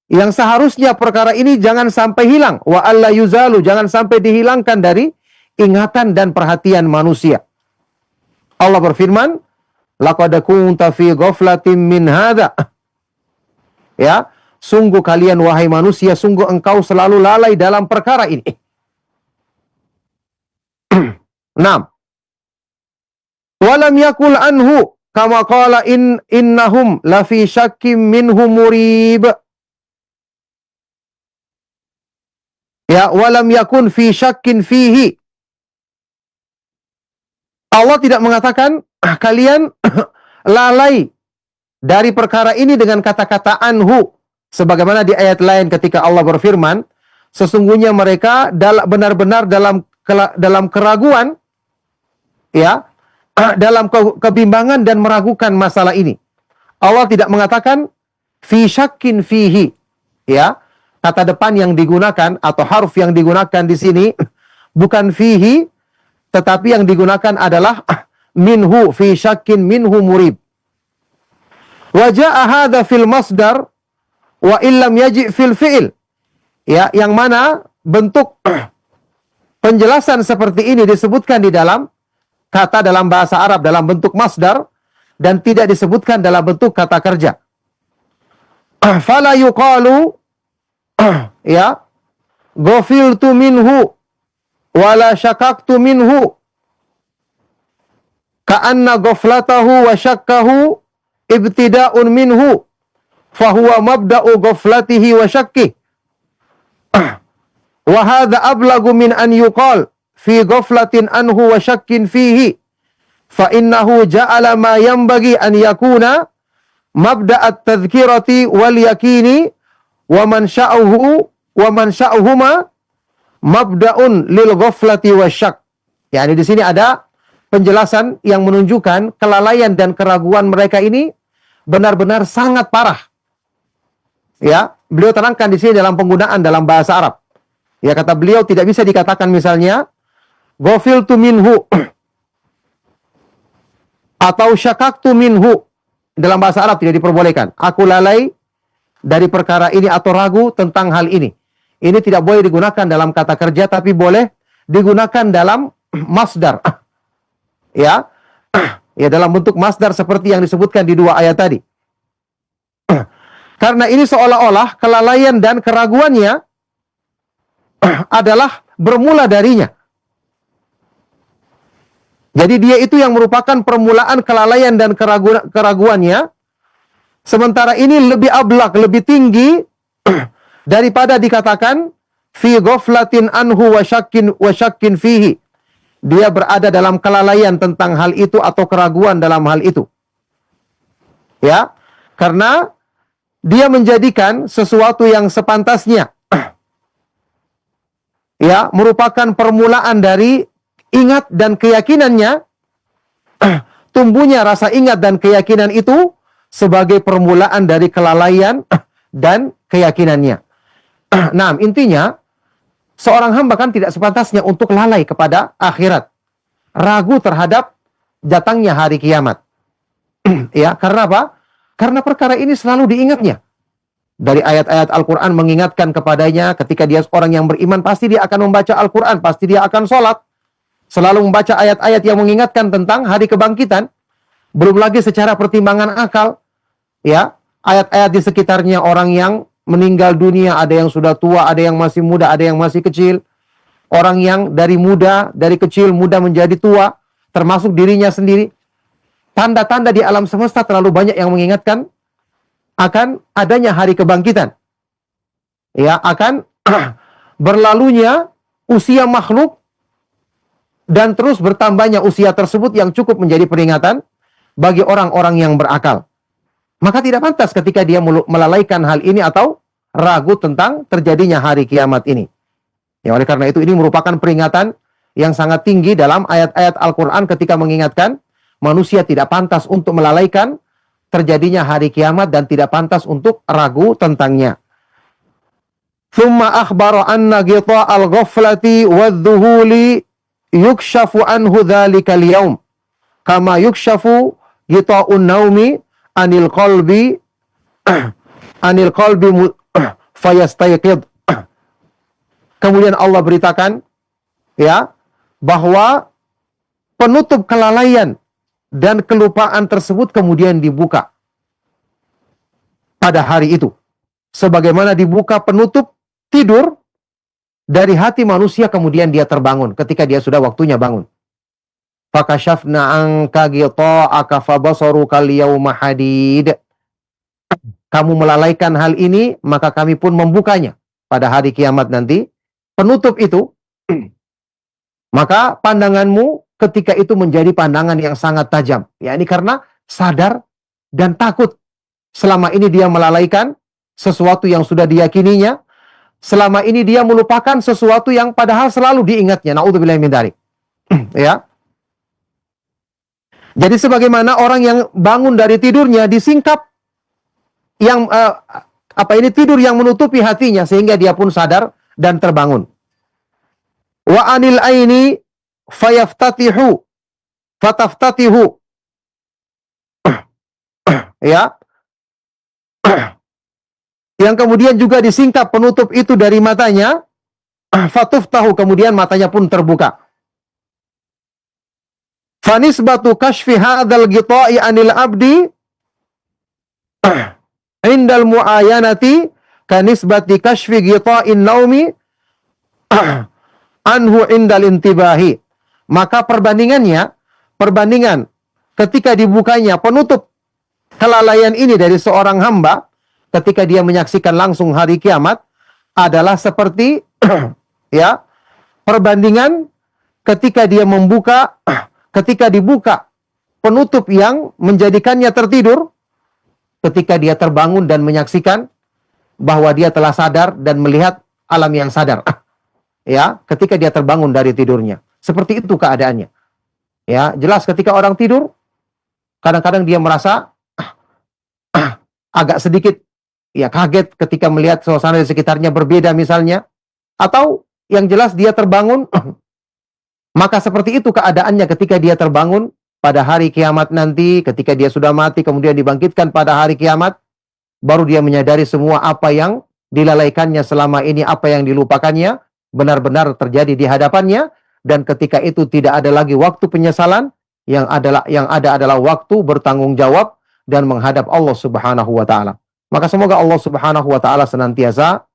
Yang seharusnya perkara ini jangan sampai hilang. Wa alla yuzalu, jangan sampai dihilangkan dari ingatan dan perhatian manusia. Allah berfirman, laqad kunta fi ghaflatin min hadza. Ya, sungguh kalian wahai manusia, sungguh engkau selalu lalai dalam perkara ini. 6. Walam yakul anhu kama qala innahum la fi syakkim minhu murib. Ya, walam yakun fi syakkin fihi. Allah tidak mengatakan kalian lalai dari perkara ini dengan kata-kata anhu. Sebagaimana di ayat lain ketika Allah berfirman, sesungguhnya mereka benar-benar dalam keraguan, ya, dalam kebimbangan dan meragukan masalah ini. Allah tidak mengatakan fi syakkin fihi, ya. Kata depan yang digunakan atau huruf yang digunakan di sini bukan fihi, tetapi yang digunakan adalah minhu, fi syakkin minhu murib. Wa jaa hadza fil masdar wa illam yaji fil fi'il. Ya, yang mana bentuk penjelasan seperti ini disebutkan di dalam kata dalam bahasa Arab dalam bentuk masdar dan tidak disebutkan dalam bentuk kata kerja. Fala yuqalu ya ghafiltu minhu wala syakaktu minhu ka'anna ghaflatahu wa syakkahu ibtida'un minhu fahuwa mabda'u ghaflatihi wa syakkih. Wa hadha ablagu min an yuqal fi ghaflatin anhu wa syakkin fihi fa innahu ja'ala ma yanbaghi an yakuna mabda'at tadhkirati wal yakini wa man sya'uhuma mabda'un lil ghaflati wasyak. Yani di sini ada penjelasan yang menunjukkan kelalaian dan keraguan mereka ini benar-benar sangat parah. Ya, beliau terangkan di sini dalam penggunaan dalam bahasa Arab. Ya, kata beliau tidak bisa dikatakan misalnya ghafiltu minhu atau syakaktu minhu. Dalam bahasa Arab tidak diperbolehkan. Aku lalai dari perkara ini atau ragu tentang hal ini. Ini tidak boleh digunakan dalam kata kerja, tapi boleh digunakan dalam masdar. Ya, ya dalam bentuk masdar seperti yang disebutkan di dua ayat tadi. Karena ini seolah-olah kelalaian dan keraguannya adalah bermula darinya. Jadi dia itu yang merupakan permulaan kelalaian dan keraguannya. Sementara ini lebih ablak, lebih tinggi daripada dikatakan fi ghaflatin anhu wa syakkin fihi. Dia berada dalam kelalaian tentang hal itu atau keraguan dalam hal itu. Ya, karena dia menjadikan sesuatu yang sepantasnya ya, merupakan permulaan dari ingat dan keyakinannya, tumbuhnya rasa ingat dan keyakinan itu sebagai permulaan dari kelalaian dan keyakinannya. Nah, intinya seorang hamba kan tidak sepantasnya untuk lalai kepada akhirat, ragu terhadap datangnya hari kiamat. Ya, karena apa? Karena perkara ini selalu diingatnya. Dari ayat-ayat Al-Quran mengingatkan kepadanya, ketika dia orang yang beriman, pasti dia akan membaca Al-Quran, pasti dia akan sholat. Selalu membaca ayat-ayat yang mengingatkan tentang hari kebangkitan. Belum lagi secara pertimbangan akal. Ya, ayat-ayat di sekitarnya orang yang meninggal dunia, ada yang sudah tua, ada yang masih muda, ada yang masih kecil. Orang yang dari muda, dari kecil, muda menjadi tua, termasuk dirinya sendiri. Tanda-tanda di alam semesta terlalu banyak yang mengingatkan akan adanya hari kebangkitan. Ya, akan berlalunya usia makhluk dan terus bertambahnya usia tersebut yang cukup menjadi peringatan bagi orang-orang yang berakal. Maka tidak pantas ketika dia melalaikan hal ini atau ragu tentang terjadinya hari kiamat ini. Ya, oleh karena itu ini merupakan peringatan yang sangat tinggi dalam ayat-ayat Al-Quran ketika mengingatkan manusia tidak pantas untuk melalaikan terjadinya hari kiamat dan tidak pantas untuk ragu tentangnya. Thumma akhbara anna ghita al-ghaflati wadh-dhuhuli yukshafu anhu dhalikal yaum kama yukshafu ghita'un naumi anil qalbi fayastayqid. Kemudian Allah beritakan ya bahwa penutup kelalaian dan kelupaan tersebut kemudian dibuka pada hari itu. Sebagaimana dibuka penutup tidur dari hati manusia, kemudian dia terbangun ketika dia sudah waktunya bangun. Fakashafna anka ghita'aka fabasaruka al-yawma hadid. Kamu melalaikan hal ini, maka kami pun membukanya pada hari kiamat nanti. Penutup itu, maka pandanganmu ketika itu menjadi pandangan yang sangat tajam. Ya, ini karena sadar dan takut. Selama ini dia melalaikan sesuatu yang sudah diyakininya. Selama ini dia melupakan sesuatu yang padahal selalu diingatnya. Na'udzubillahi min dzalik. Ya. Jadi sebagaimana orang yang bangun dari tidurnya disingkap yang tidur yang menutupi hatinya sehingga dia pun sadar dan terbangun. Wa anil aini fayaftatihu fataftatihu. Ya. Yang kemudian juga disingkap penutup itu dari matanya, fatuftahu, kemudian matanya pun terbuka. Fanisbatu kashfi hadzal ghita'i anil abdi indal muayanati kanisbati kashfi ghita'in naumi anhu indal intibahi. Maka perbandingan ketika dibukanya penutup kelalaian ini dari seorang hamba ketika dia menyaksikan langsung hari kiamat adalah seperti ya, perbandingan ketika dia ketika dibuka penutup yang menjadikannya tertidur, ketika dia terbangun dan menyaksikan bahwa dia telah sadar dan melihat alam yang sadar. Ya, ketika dia terbangun dari tidurnya. Seperti itu keadaannya. Ya, jelas ketika orang tidur, kadang-kadang dia merasa agak sedikit ya kaget ketika melihat suasana di sekitarnya berbeda misalnya. Atau yang jelas dia terbangun, maka seperti itu keadaannya ketika dia terbangun pada hari kiamat nanti, ketika dia sudah mati kemudian dibangkitkan pada hari kiamat, baru dia menyadari semua apa yang dilalaikannya selama ini, apa yang dilupakannya, benar-benar terjadi di hadapannya, dan ketika itu tidak ada lagi waktu penyesalan, yang ada adalah waktu bertanggung jawab dan menghadap Allah Subhanahu wa taala. Maka semoga Allah Subhanahu wa taala senantiasa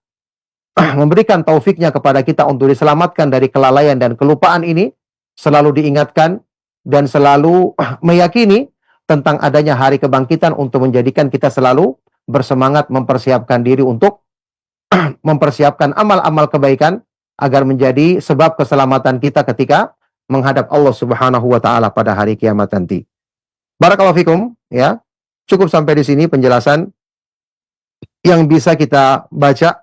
memberikan taufiknya kepada kita untuk diselamatkan dari kelalaian dan kelupaan ini, selalu diingatkan dan selalu meyakini tentang adanya hari kebangkitan untuk menjadikan kita selalu bersemangat mempersiapkan diri untuk mempersiapkan amal-amal kebaikan agar menjadi sebab keselamatan kita ketika menghadap Allah Subhanahu wa taala pada hari kiamat nanti. Barakallahu fikum, ya. Cukup sampai di sini penjelasan yang bisa kita baca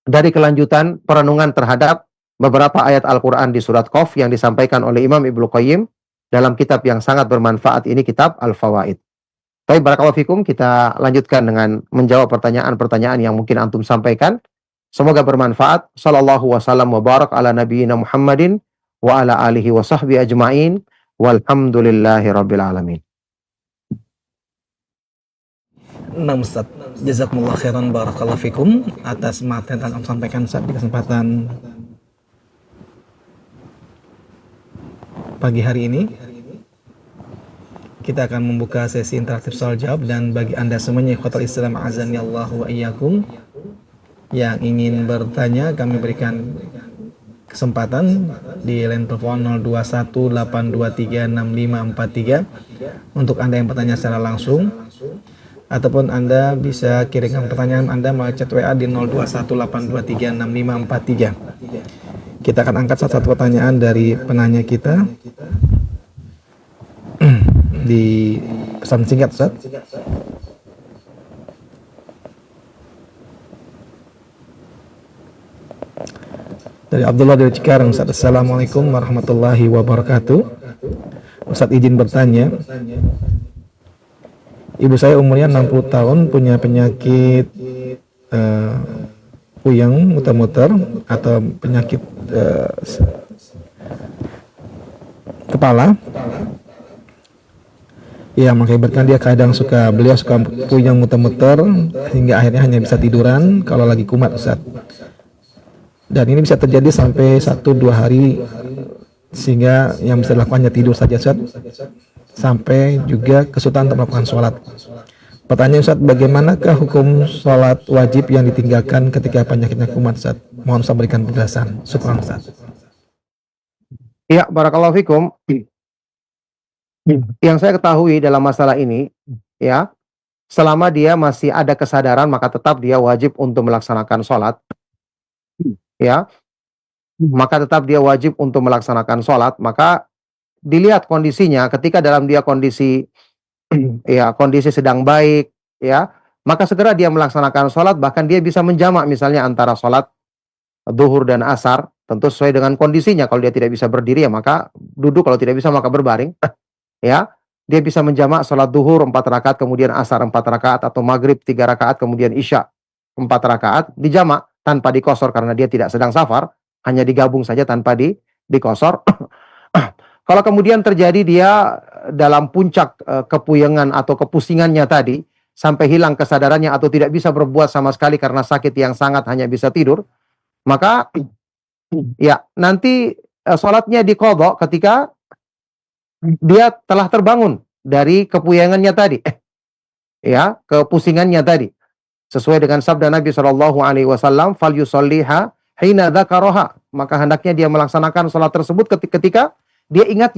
dari kelanjutan perenungan terhadap beberapa ayat Al-Quran di surat Qaf yang disampaikan oleh Imam Ibnu Qayyim dalam kitab yang sangat bermanfaat ini, kitab Al-Fawaid. Baik, barakallahu fikum, kita lanjutkan dengan menjawab pertanyaan-pertanyaan yang mungkin antum sampaikan. Semoga bermanfaat. Sallallahu wasallam wa barak ala nabiyyina Muhammadin wa ala alihi wa sahbihi ajma'in. Walhamdulillahi rabbil alamin. Nah Ustaz, jazakumullah khairan barakallahu fikum atas materi yang Anda sampaikan Ustaz di kesempatan pagi hari ini. Kita akan membuka sesi interaktif soal jawab, dan bagi Anda semuanya ikhwatal Islam azanillahu wa iyyakum yang ingin bertanya, kami berikan kesempatan di line telepon 0218236543 untuk Anda yang bertanya secara langsung, ataupun Anda bisa kirimkan pertanyaan Anda melalui chat WA di 0218236543. Kita akan angkat satu pertanyaan dari penanya kita di pesan singkat Ustaz. Dari Abdullah dari Cikarang Ustaz. Assalamualaikum warahmatullahi wabarakatuh. Ustaz izin bertanya, ibu saya umurnya 60 tahun, punya penyakit puyeng muter-muter atau penyakit kepala. Ya, mengakibatkan beliau suka puyeng muter-muter hingga akhirnya hanya bisa tiduran kalau lagi kumat Ustaz. Dan ini bisa terjadi sampai 1-2 hari, sehingga yang bisa dilakukan hanya tidur saja Ustaz, sampai juga kesulitan untuk melakukan sholat. Pertanyaan Ustaz, bagaimanakah hukum sholat wajib yang ditinggalkan ketika penyakitnya kumat Ustaz? Mohon Ustaz berikan penjelasan. Syukran Ustaz. Ya, barakallahu fikum. Yang saya ketahui dalam masalah ini, ya, selama dia masih ada kesadaran, maka tetap dia wajib untuk melaksanakan sholat. Ya, maka tetap dia wajib untuk melaksanakan sholat. Maka dilihat kondisinya, ketika dalam dia kondisi ya kondisi sedang baik, ya, maka segera dia melaksanakan sholat. Bahkan dia bisa menjamak misalnya antara sholat zuhur dan asar, tentu sesuai dengan kondisinya. Kalau dia tidak bisa berdiri, ya maka duduk, kalau tidak bisa maka berbaring. Ya, dia bisa menjamak sholat zuhur 4 rakaat, kemudian asar 4 rakaat, atau maghrib 3 rakaat, kemudian isya 4 rakaat, dijamak tanpa dikosor karena dia tidak sedang safar, hanya digabung saja tanpa dikosor. Kalau kemudian terjadi dia dalam puncak kepuyengan atau kepusingannya tadi, sampai hilang kesadarannya atau tidak bisa berbuat sama sekali karena sakit yang sangat, hanya bisa tidur, maka ya nanti sholatnya diqadha ketika dia telah terbangun dari kepuyengannya tadi, ya, kepusingannya tadi. Sesuai dengan sabda Nabi SAW, "Fal yusalliha hina dzakaraha." Maka hendaknya dia melaksanakan sholat tersebut ketika dia ingat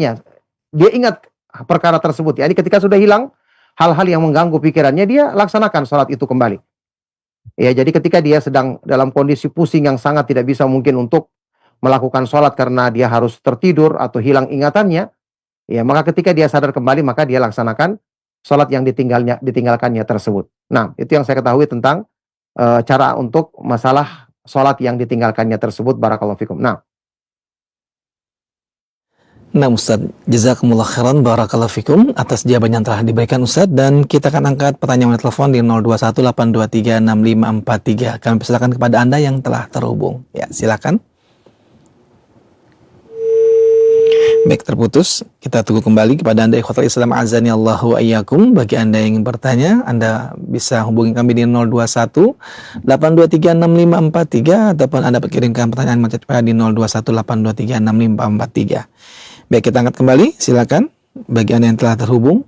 perkara tersebut. Yani ketika sudah hilang hal-hal yang mengganggu pikirannya, dia laksanakan sholat itu kembali. Ya, jadi ketika dia sedang dalam kondisi pusing yang sangat tidak bisa mungkin untuk melakukan sholat karena dia harus tertidur atau hilang ingatannya, ya, maka ketika dia sadar kembali, maka dia laksanakan sholat yang ditinggalkannya tersebut. Nah, itu yang saya ketahui tentang cara untuk masalah sholat yang ditinggalkannya tersebut. Barakallahu fikum. Nah, Ustaz, jazakumullah khairan barakallahu fikum atas jawaban yang telah diberikan Ustaz, dan kita akan angkat pertanyaan telepon di 0218236543. Kami persilakan kepada Anda yang telah terhubung. Ya, silakan. Baik, terputus. Kita tunggu kembali kepada Anda ikhwatal Islam azani Allahu wa iyyakum. Bagi Anda yang ingin bertanya, Anda bisa hubungi kami di 0218236543, ataupun Anda kirimkan pertanyaan melalui chat di 0218236543. Baik, kita angkat kembali. Silakan bagi Anda yang telah terhubung.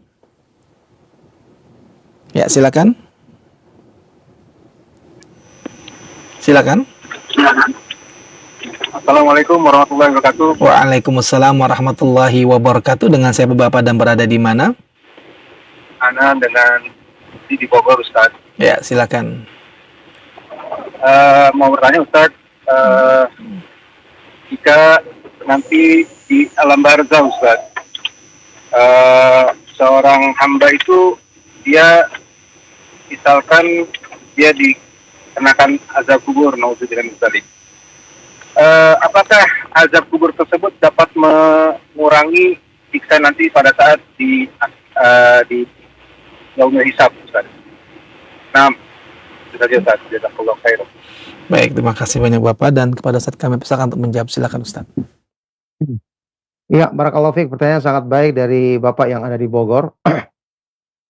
Ya, silakan. Silakan. Assalamualaikum warahmatullahi wabarakatuh. Waalaikumsalam warahmatullahi wabarakatuh. Dengan siapa Bapak dan berada di mana? Ana dengan di Bogor, Ustaz. Ya, silakan. Mau bertanya Ustaz, jika nanti di alam barzah Ustaz, seorang hamba itu dia misalkan dia dikenakan azab kubur, naudzubillah min dzalik. Apakah azab kubur tersebut dapat mengurangi siksa nanti pada saat di yaumul hisab, Ustaz? Nah, itu saja Ustaz. Jazakallahu khairan. Baik, terima kasih banyak Bapak, dan kepada Ustaz kami persilakan untuk menjawab. Silakan Ustaz. ya, barakallahu fiik. Pertanyaan sangat baik dari Bapak yang ada di Bogor.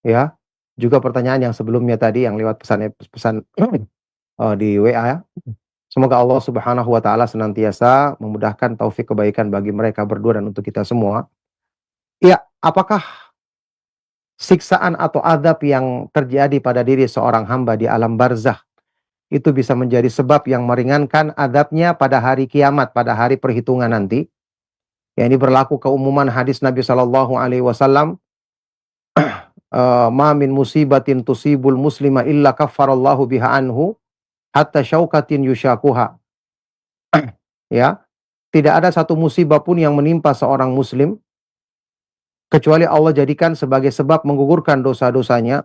Ya, juga pertanyaan yang sebelumnya tadi yang lewat pesan di WA ya. Semoga Allah Subhanahu wa taala senantiasa memudahkan taufik kebaikan bagi mereka berdua dan untuk kita semua. Ya, apakah siksaan atau azab yang terjadi pada diri seorang hamba di alam barzakh itu bisa menjadi sebab yang meringankan azabnya pada hari kiamat, pada hari perhitungan nanti? Ya, ini berlaku keumuman hadis Nabi Shallallahu alaihi wasallam, ma min musibatin tusibul muslima illa kaffarallahu biha anhu hatta syaukatin yushakuha. Ya, tidak ada satu musibah pun yang menimpa seorang muslim kecuali Allah jadikan sebagai sebab menggugurkan dosa-dosanya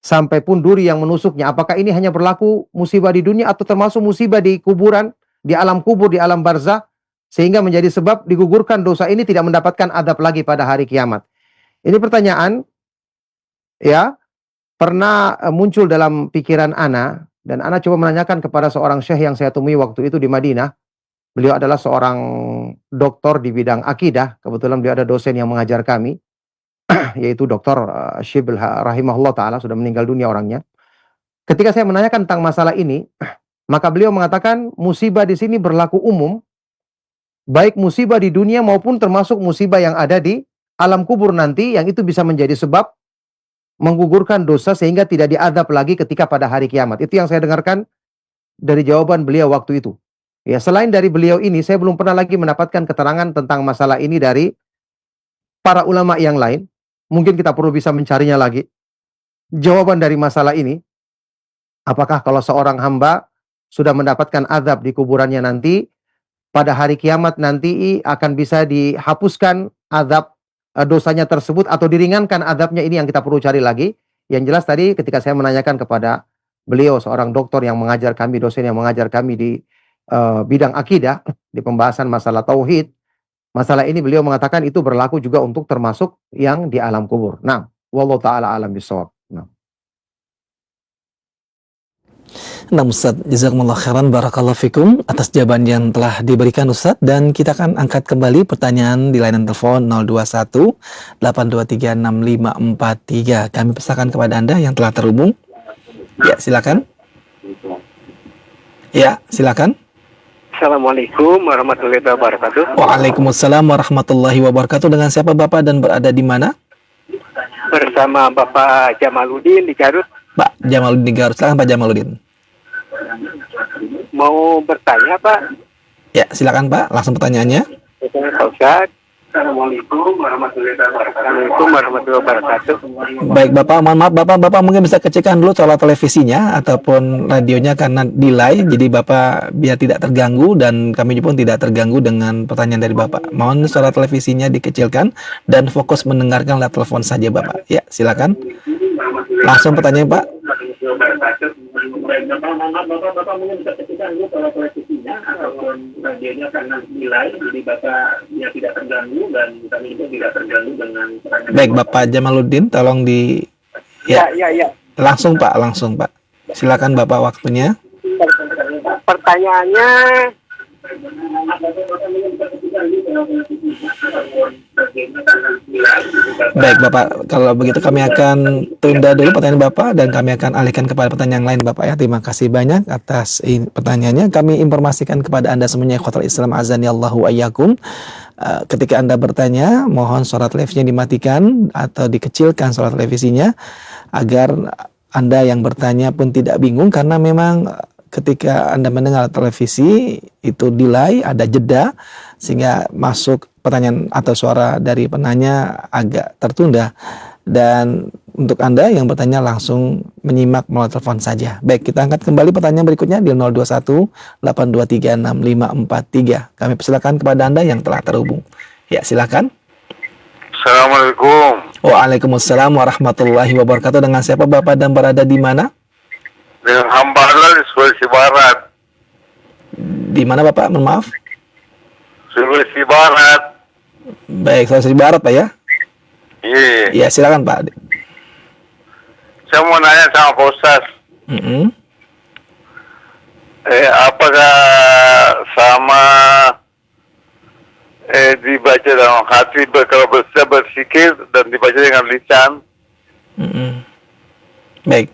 sampai pun duri yang menusuknya. Apakah ini hanya berlaku musibah di dunia atau termasuk musibah di kuburan, di alam kubur, di alam barzakh, sehingga menjadi sebab digugurkan dosa ini tidak mendapatkan adab lagi pada hari kiamat? Ini pertanyaan ya pernah muncul dalam pikiran ana, dan ana coba menanyakan kepada seorang syekh yang saya temui waktu itu di Madinah. Beliau adalah seorang doktor di bidang akidah. Kebetulan beliau ada dosen yang mengajar kami, yaitu Dr. Shibl rahimahullah ta'ala, sudah meninggal dunia orangnya. Ketika saya menanyakan tentang masalah ini, maka beliau mengatakan musibah di sini berlaku umum, baik musibah di dunia maupun termasuk musibah yang ada di alam kubur nanti, yang itu bisa menjadi sebab menggugurkan dosa sehingga tidak diadab lagi ketika pada hari kiamat. Itu yang saya dengarkan dari jawaban beliau waktu itu. Ya, selain dari beliau ini, saya belum pernah lagi mendapatkan keterangan tentang masalah ini dari para ulama yang lain. Mungkin kita perlu bisa mencarinya lagi. Jawaban dari masalah ini, apakah kalau seorang hamba sudah mendapatkan azab di kuburannya nanti, pada hari kiamat nanti akan bisa dihapuskan azab dosanya tersebut atau diringankan azabnya, ini yang kita perlu cari lagi. Yang jelas tadi ketika saya menanyakan kepada beliau, seorang dokter yang mengajar kami, dosen yang mengajar kami di bidang akidah, di pembahasan masalah tauhid, masalah ini beliau mengatakan itu berlaku juga untuk termasuk yang di alam kubur. Nah, wallahu taala alam bisawab. Nah Ustaz, jazakumullah khairan, barakallahu fikum atas jawaban yang telah diberikan Ustaz, dan kita akan angkat kembali pertanyaan di layanan telepon 021 823 6543. Kami persilakan kepada Anda yang telah terhubung. Ya, silakan. Ya, silakan. Assalamualaikum warahmatullahi wabarakatuh. Waalaikumsalam warahmatullahi wabarakatuh. Dengan siapa Bapak dan berada di mana? Bersama Bapak Jamaluddin di Garut. Pak Jamaluddin di Garut. Silakan Pak Jamaluddin. Mau bertanya Pak? Ya, silakan Pak. Langsung pertanyaannya. Pak Ustaz. Assalamualaikum warahmatullahi wabarakatuh. Baik Bapak, mohon maaf Bapak mungkin bisa kecilkan dulu suara televisinya ataupun radionya karena delay, jadi Bapak biar tidak terganggu dan kami pun tidak terganggu dengan pertanyaan dari Bapak. Mohon suara televisinya dikecilkan dan fokus mendengarkan lewat telepon saja Bapak. Ya, silakan. Langsung pertanyaan Pak. Bapak mungkin bisa kecilkan dulu suara televisinya ataupun radionya karena delay, jadi Bapak biar tidak terganggu dan kami pun tidak terganggu dengan pertanyaan. Baik Bapak Jamaluddin, tolong di Ya. Langsung Pak. Silakan Bapak waktunya. Pertanyaannya, baik Bapak, kalau begitu kami akan tunda dulu pertanyaan Bapak dan kami akan alihkan kepada pertanyaan lain Bapak ya. Terima kasih banyak atas pertanyaannya. Kami informasikan kepada Anda semuanya, ikhwatal Islam azanillahu wa iyyakum. Ketika Anda bertanya, mohon suara televisinya dimatikan atau dikecilkan suara televisinya agar Anda yang bertanya pun tidak bingung, karena memang ketika Anda mendengar televisi itu delay, ada jeda sehingga masuk pertanyaan atau suara dari penanya agak tertunda. Dan untuk Anda yang bertanya langsung menyimak melalui telepon saja. Baik, kita angkat kembali pertanyaan berikutnya di 021 823 6543. Kami persilakan kepada Anda yang telah terhubung. Ya, silakan. Assalamualaikum. Waalaikumsalam warahmatullahi wabarakatuh. Dengan siapa Bapak dan berada di mana? Dengan hamba Allah di Sulawesi Barat. Di mana Bapak? Mohon maaf. Sulawesi Barat. Baik, Sulawesi Barat Pak ya? Iya. Ya, silakan Pak. Saya mau nanya sama Pak Ustaz. Apakah sama dibaca dalam hati kalau berzikir dan dibaca dengan lisan? Baik.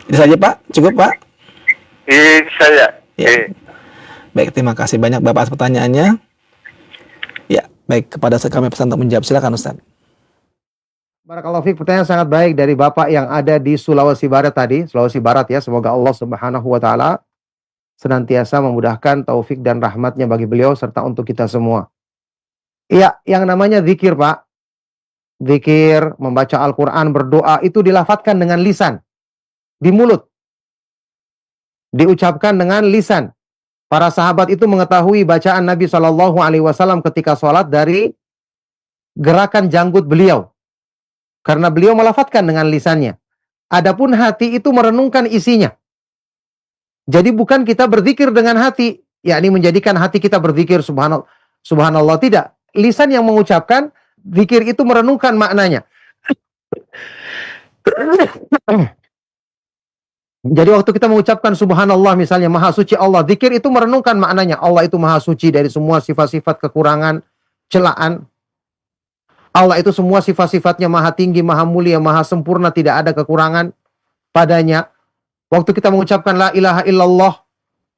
Itu saja Pak, cukup Pak? Saya. Ya. Baik, terima kasih banyak Bapak atas pertanyaannya. Ya, baik, kepada kami pesan untuk menjawab. Silakan Ustaz. Barakallahu fiik, pertanyaan sangat baik dari Bapak yang ada di Sulawesi Barat tadi, Sulawesi Barat ya. Semoga Allah Subhanahu wa taala senantiasa memudahkan taufik dan rahmatnya bagi beliau serta untuk kita semua. Iya, yang namanya zikir, Pak. Zikir, membaca Al-Qur'an, berdoa itu dilafadzkan dengan lisan, di mulut. Diucapkan dengan lisan. Para sahabat itu mengetahui bacaan Nabi Shallallahu alaihi wasallam ketika sholat dari gerakan janggut beliau. Karena beliau melafadzkan dengan lisannya. Adapun hati itu merenungkan isinya. Jadi bukan kita berzikir dengan hati, yakni menjadikan hati kita berzikir subhanallah, subhanallah, tidak. Lisan yang mengucapkan, zikir itu merenungkan maknanya. Jadi waktu kita mengucapkan subhanallah misalnya, maha suci Allah, zikir itu merenungkan maknanya. Allah itu maha suci dari semua sifat-sifat kekurangan, celaan. Allah itu semua sifat-sifatnya maha tinggi, maha mulia, maha sempurna, tidak ada kekurangan padanya. Waktu kita mengucapkan la ilaha illallah,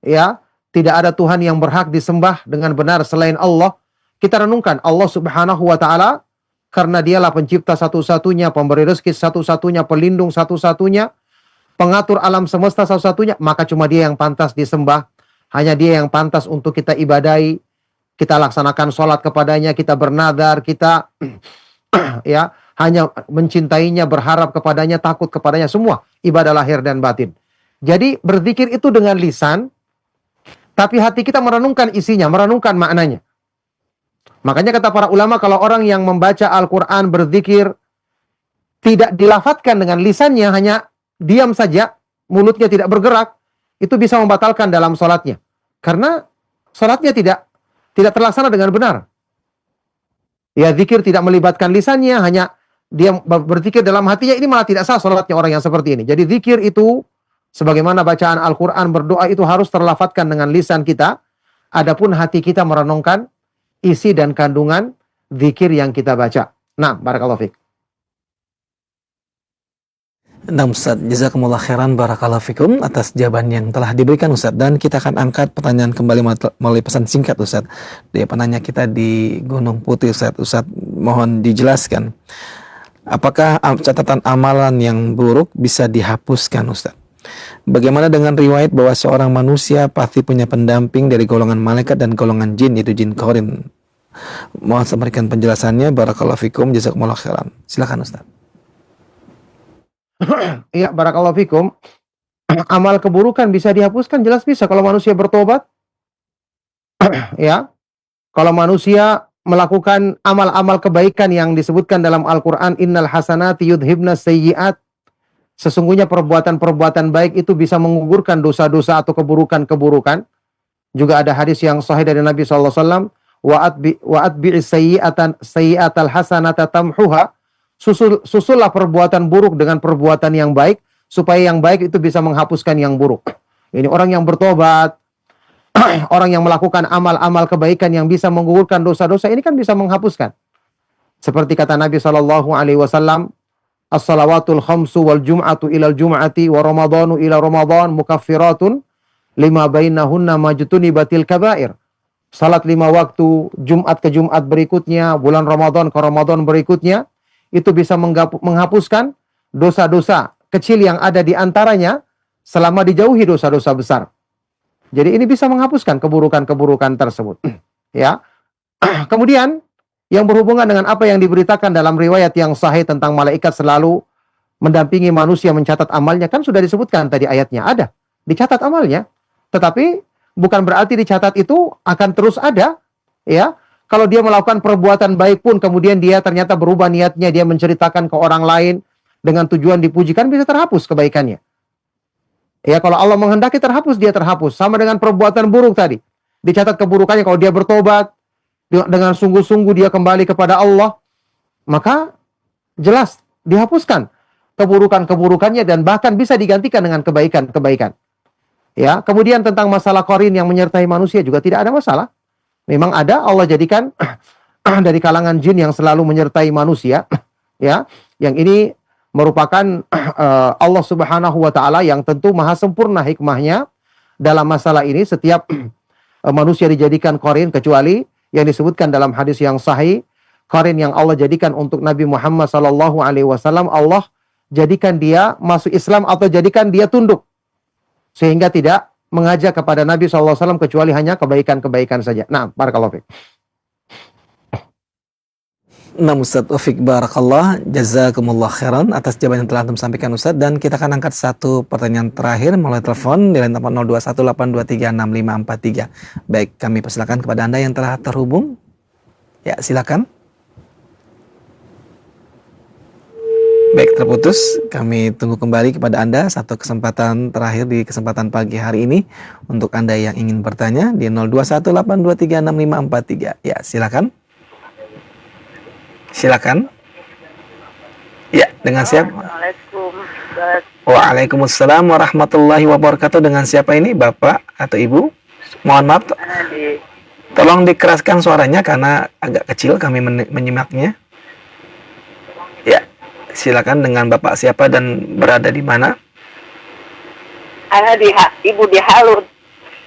ya, tidak ada Tuhan yang berhak disembah dengan benar selain Allah. Kita renungkan Allah Subhanahu wa taala karena dialah pencipta satu-satunya, pemberi rezeki satu-satunya, pelindung satu-satunya, pengatur alam semesta satu-satunya, maka cuma dia yang pantas disembah, hanya dia yang pantas untuk kita ibadahi. Kita laksanakan sholat kepadanya, kita bernadar, kita ya hanya mencintainya, berharap kepadanya, takut kepadanya, semua ibadah lahir dan batin. Jadi berzikir itu dengan lisan, tapi hati kita merenungkan isinya, merenungkan maknanya. Makanya kata para ulama, kalau orang yang membaca Al-Quran, berzikir, tidak dilafadzkan dengan lisannya, hanya diam saja, mulutnya tidak bergerak, itu bisa membatalkan dalam sholatnya. Karena sholatnya tidak terlaksana dengan benar. Ya, zikir tidak melibatkan lisannya, hanya dia berzikir dalam hatinya, ini malah tidak sah sholatnya orang yang seperti ini. Jadi zikir itu, sebagaimana bacaan Al-Quran, berdoa itu harus terlafadzkan dengan lisan kita, adapun hati kita merenungkan isi dan kandungan zikir yang kita baca. Nah, barakallahu fiik. Nah Ustaz, jazakumullah khairan, barakallahu fikum atas jawaban yang telah diberikan Ustaz. Dan kita akan angkat pertanyaan kembali melalui pesan singkat Ustaz. Dari penanya kita di Gunung Putih Ustaz. Ustaz, mohon dijelaskan, apakah catatan amalan yang buruk bisa dihapuskan Ustaz? Bagaimana dengan riwayat bahwa seorang manusia pasti punya pendamping dari golongan malaikat dan golongan jin, yaitu jin qarin? Mohon memberikan penjelasannya, barakallahu fikum, jazakumullah khairan. Silakan Ustaz. Iya, barakallahu fikum. Amal keburukan bisa dihapuskan, jelas bisa kalau manusia bertobat. Ya. Kalau manusia melakukan amal-amal kebaikan yang disebutkan dalam Al-Qur'an, innal hasanati yudhibna sayyi'at. Sesungguhnya perbuatan-perbuatan baik itu bisa menggugurkan dosa-dosa atau keburukan-keburukan. Juga ada hadis yang sahih dari Nabi sallallahu alaihi wasallam, wa atbi'is sayyi'atal hasanata tamhuha. Susullah perbuatan buruk dengan perbuatan yang baik, supaya yang baik itu bisa menghapuskan yang buruk. Ini orang yang bertobat, orang yang melakukan amal-amal kebaikan yang bisa menggugurkan dosa-dosa, ini kan bisa menghapuskan. Seperti kata Nabi SAW, as-salawatul khamsu wal jum'atu ilal jum'ati wa ramadhanu ila ramadhan mukaffiratun lima bainahunna majtunibatil kabair. Salat 5 waktu, Jumat ke Jumat berikutnya, bulan Ramadan ke Ramadan berikutnya, itu bisa menghapuskan dosa-dosa kecil yang ada di antaranya selama dijauhi dosa-dosa besar. Jadi ini bisa menghapuskan keburukan-keburukan tersebut. Ya. Kemudian yang berhubungan dengan apa yang diberitakan dalam riwayat yang sahih tentang malaikat selalu mendampingi manusia mencatat amalnya, kan sudah disebutkan tadi ayatnya, ada dicatat amalnya. Tetapi bukan berarti dicatat itu akan terus ada, ya. Kalau dia melakukan perbuatan baik pun, kemudian dia ternyata berubah niatnya, dia menceritakan ke orang lain dengan tujuan dipujikan, bisa terhapus kebaikannya. Ya, kalau Allah menghendaki terhapus, dia terhapus. Sama dengan perbuatan buruk tadi. Dicatat keburukannya, kalau dia bertobat, dengan sungguh-sungguh dia kembali kepada Allah, maka jelas dihapuskan keburukan-keburukannya dan bahkan bisa digantikan dengan kebaikan-kebaikan. Ya, kemudian tentang masalah qarin yang menyertai manusia juga tidak ada masalah. Memang ada, Allah jadikan dari kalangan jin yang selalu menyertai manusia, ya. Yang ini merupakan Allah Subhanahu wa taala yang tentu maha sempurna hikmahnya dalam masalah ini. Setiap manusia dijadikan qarin, kecuali yang disebutkan dalam hadis yang sahih, qarin yang Allah jadikan untuk Nabi Muhammad sallallahu alaihi wasallam, Allah jadikan dia masuk Islam atau jadikan dia tunduk, sehingga tidak mengajak kepada Nabi sallallahu alaihi wasallam kecuali hanya kebaikan-kebaikan saja. Nah, barakallahu fiik. Nah, Ustaz Taufik Barakallah, jazakumullah khairan atas jawaban yang telah antum sampaikan Ustaz. Dan kita akan angkat satu pertanyaan terakhir melalui telepon di line 0218236543. Baik, kami persilakan kepada Anda yang telah terhubung. Ya, silakan. Baik, terputus. Kami tunggu kembali kepada Anda satu kesempatan terakhir di kesempatan pagi hari ini untuk Anda yang ingin bertanya di 0218236543. Ya, silakan. Silakan. Ya, dengan siapa? Assalamualaikum. Waalaikumsalam warahmatullahi wabarakatuh. Dengan siapa ini, Bapak atau Ibu? Mohon maaf, tolong dikeraskan suaranya karena agak kecil kami menyimaknya. Ya, silakan. Dengan Bapak siapa dan berada di mana? Ibu di Halut.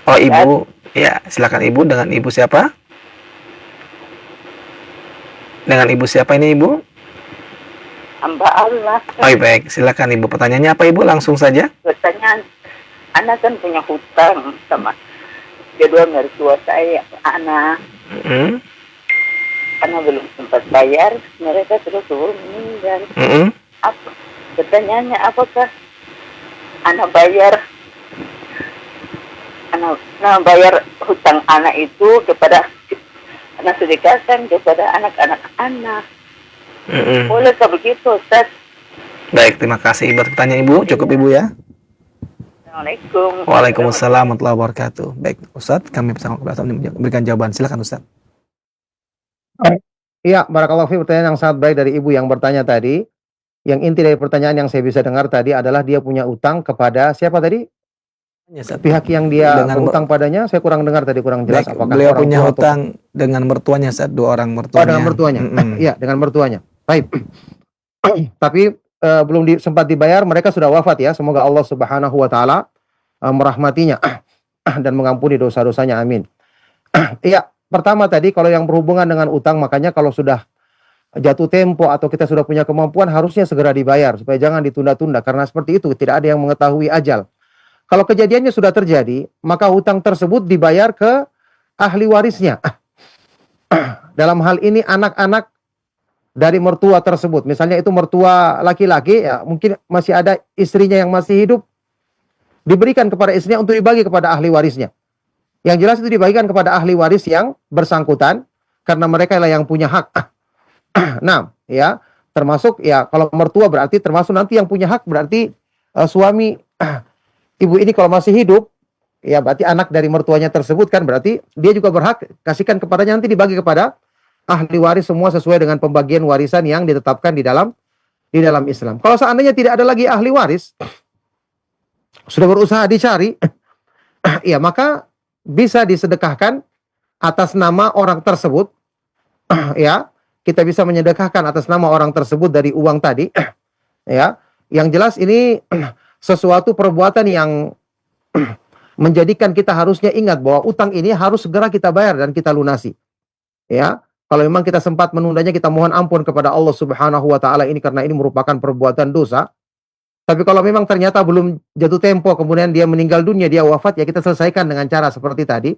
Oh, Ibu. Ya, silakan Ibu. Dengan Ibu siapa? Dengan Ibu siapa ini, Ibu? Hamba Allah. Oh, baik. Silakan Ibu. Pertanyaannya apa, Ibu? Langsung saja. Pertanyaan, anak kan punya hutang sama kedua mertua saya. Anak, karena belum sempat bayar, mereka terus meninggal. Apa? Pertanyaannya, apakah anak bayar hutang anak itu kepada anak sedekahkan kepada anak-anak anak. Bolehkah begitu, Ustaz? Baik, terima kasih Ibu. Pertanyaan Ibu, cukup Ibu ya. Assalamualaikum. Waalaikumsalam warahmatullahi wabarakatuh. Baik, Ustaz, kami bersama kelas memberikan jawaban. Silakan Ustaz. Iya, barakallahu fiik. Pertanyaan yang sangat baik dari Ibu yang bertanya tadi. Yang inti dari pertanyaan yang saya bisa dengar tadi adalah dia punya utang kepada siapa tadi? Pihak yang dia berutang padanya, saya kurang dengar tadi, kurang jelas. Baik, apakah beliau orang punya tua hutang dengan mertuanya, Ustaz, dua orang mertuanya. Oh, dengan mertuanya. Iya, dengan mertuanya. Baik. Tapi belum sempat dibayar, mereka sudah wafat ya. Semoga Allah Subhanahu wa taala merahmatinya dan mengampuni dosa-dosanya. Amin. Iya, pertama tadi kalau yang berhubungan dengan utang, makanya kalau sudah jatuh tempo atau kita sudah punya kemampuan, harusnya segera dibayar supaya jangan ditunda-tunda, karena seperti itu tidak ada yang mengetahui ajal. Kalau kejadiannya sudah terjadi, maka hutang tersebut dibayar ke ahli warisnya. Dalam hal ini anak-anak dari mertua tersebut. Misalnya itu mertua laki-laki, ya mungkin masih ada istrinya yang masih hidup, diberikan kepada istrinya untuk dibagi kepada ahli warisnya. Yang jelas itu dibagikan kepada ahli waris yang bersangkutan, karena mereka lah yang punya hak. Nah, ya, termasuk ya kalau mertua berarti termasuk nanti yang punya hak berarti suami ibu ini kalau masih hidup, ya berarti anak dari mertuanya tersebut kan, berarti dia juga berhak kasihkan kepadanya, nanti dibagi kepada ahli waris semua sesuai dengan pembagian warisan yang ditetapkan di dalam Islam. Kalau seandainya tidak ada lagi ahli waris, sudah berusaha dicari, ya maka bisa disedekahkan atas nama orang tersebut, ya kita bisa menyedekahkan atas nama orang tersebut dari uang tadi, ya. Yang jelas ini sesuatu perbuatan yang menjadikan kita harusnya ingat bahwa utang ini harus segera kita bayar dan kita lunasi. Ya, kalau memang kita sempat menundanya, kita mohon ampun kepada Allah Subhanahu wa taala ini, karena ini merupakan perbuatan dosa. Tapi kalau memang ternyata belum jatuh tempo, kemudian dia meninggal dunia, dia wafat, ya kita selesaikan dengan cara seperti tadi.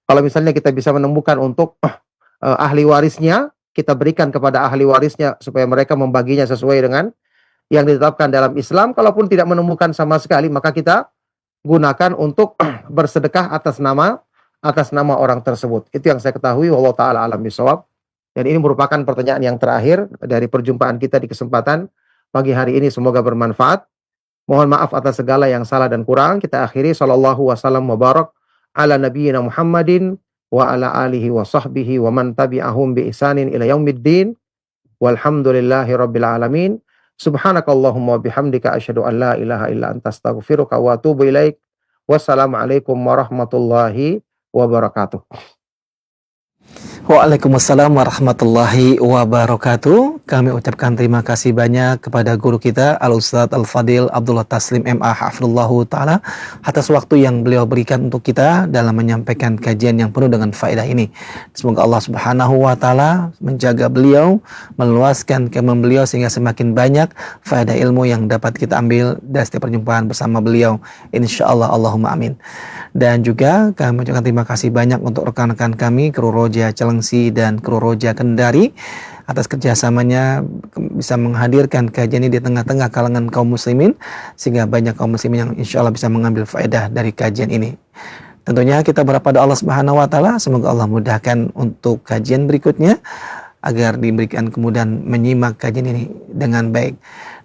Kalau misalnya kita bisa menemukan untuk ahli warisnya, kita berikan kepada ahli warisnya supaya mereka membaginya sesuai dengan yang ditetapkan dalam Islam. Kalaupun tidak menemukan sama sekali, maka kita gunakan untuk bersedekah atas nama orang tersebut. Itu yang saya ketahui, wallahu taala alam bisawab. Dan ini merupakan pertanyaan yang terakhir dari perjumpaan kita di kesempatan pagi hari ini. Semoga bermanfaat. Mohon maaf atas segala yang salah dan kurang. Kita akhiri, sallallahu wasallam wa barak ala nabiyyina Muhammadin wa ala alihi wa sahbihi wa man tabi'ahum bi ihsanin ila yaumiddin. Walhamdulillahi rabbil alamin. Subhanakallahumma bihamdika asyhadu an la ilaha illa anta astaghfiruka wa atubu ilaik. Wassalamualaikum warahmatullahi wabarakatuh. Waalaikumsalam warahmatullahi wabarakatuh. Kami ucapkan terima kasih banyak kepada guru kita Al-Ustadz Al-Fadil Abdullah Taslim MA Hafizallahu Ta'ala atas waktu yang beliau berikan untuk kita dalam menyampaikan kajian yang penuh dengan faedah ini. Semoga Allah Subhanahu wa Ta'ala menjaga beliau, meluaskan keilmuan beliau sehingga semakin banyak faedah ilmu yang dapat kita ambil dari setiap perjumpaan bersama beliau, insyaallah, Allahumma amin. Dan juga kami ucapkan terima kasih banyak untuk rekan-rekan kami Kru Roja Celengsi dan Kru Roja Kendari atas kerjasamanya bisa menghadirkan kajian ini di tengah-tengah kalangan kaum muslimin sehingga banyak kaum muslimin yang insya Allah bisa mengambil faedah dari kajian ini. Tentunya kita berharap pada Allah Subhanahu wa Ta'ala, semoga Allah mudahkan untuk kajian berikutnya agar diberikan kemudahan menyimak kajian ini dengan baik.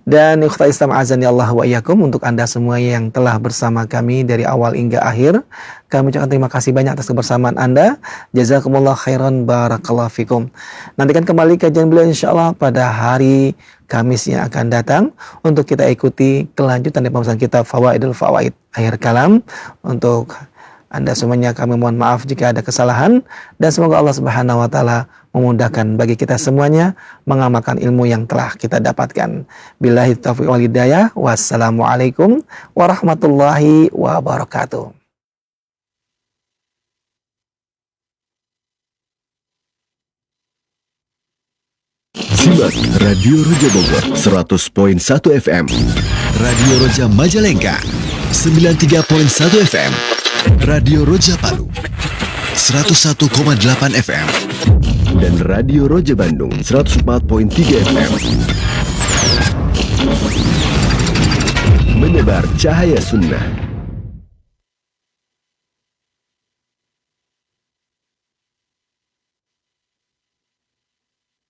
Dan ikhwata Islam azani Allah wa iyyakum, untuk Anda semua yang telah bersama kami dari awal hingga akhir, kami ucapkan terima kasih banyak atas kebersamaan Anda. Jazakumullah khairan, barakallahu fikum. Nantikan kembali kajian beliau insyaallah pada hari Kamis yang akan datang untuk kita ikuti kelanjutan dari pembahasan kitab Fawaidul Fawaid. Akhir kalam, untuk Anda semuanya kami mohon maaf jika ada kesalahan, dan semoga Allah Subhanahu wa Ta'ala memudahkan bagi kita semuanya mengamalkan ilmu yang telah kita dapatkan. Billahi taufiq wal hidayah. Wassalamualaikum warahmatullahi wabarakatuh. Simak Radio Roja Bogor 100.1 FM, Radio Roja Majalengka 93.1 FM, Radio Roja Palu 101,8 FM, dan Radio Roja Bandung 104.3 FM. Menebar cahaya sunnah.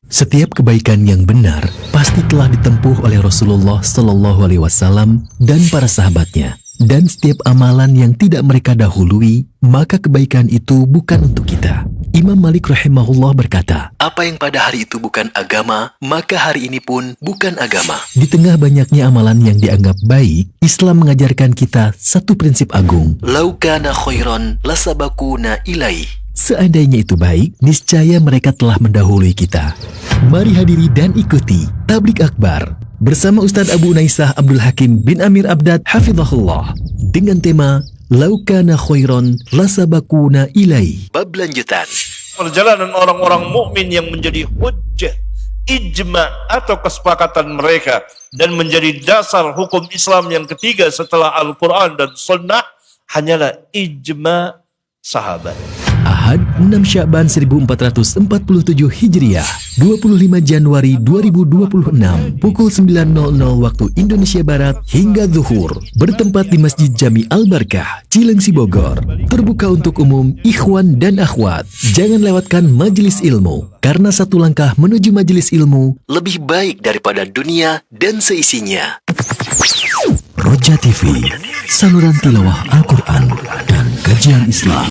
Setiap kebaikan yang benar pasti telah ditempuh oleh Rasulullah Sallallahu Alaihi Wasallam dan para sahabatnya. Dan setiap amalan yang tidak mereka dahului, maka kebaikan itu bukan untuk kita. Imam Malik rahimahullah berkata, apa yang pada hari itu bukan agama, maka hari ini pun bukan agama. Di tengah banyaknya amalan yang dianggap baik, Islam mengajarkan kita satu prinsip agung. Lau kana khairan lasabakuna ilaih. Seandainya itu baik, niscaya mereka telah mendahului kita. Mari hadiri dan ikuti Tablik Akbar bersama Ustadz Abu Unaisah Abdul Hakim bin Amir Abdad Hafizahullah dengan tema Lau kana khairan lasabakuna ilai. Bab lanjutan. Perjalanan orang-orang mukmin yang menjadi hujjah, ijma atau kesepakatan mereka dan menjadi dasar hukum Islam yang ketiga setelah Al-Quran dan Sunnah hanyalah ijma sahabat. Ahad 6 Sya'ban 1447 Hijriah, 25 Januari 2026, pukul 9.00 waktu Indonesia Barat hingga zuhur, bertempat di Masjid Jami Al-Barkah, Cilengsi, Bogor. Terbuka untuk umum, ikhwan dan akhwat. Jangan lewatkan majelis ilmu, karena satu langkah menuju majelis ilmu lebih baik daripada dunia dan seisinya. Roja TV, saluran tilawah Al-Quran dan kajian Islam.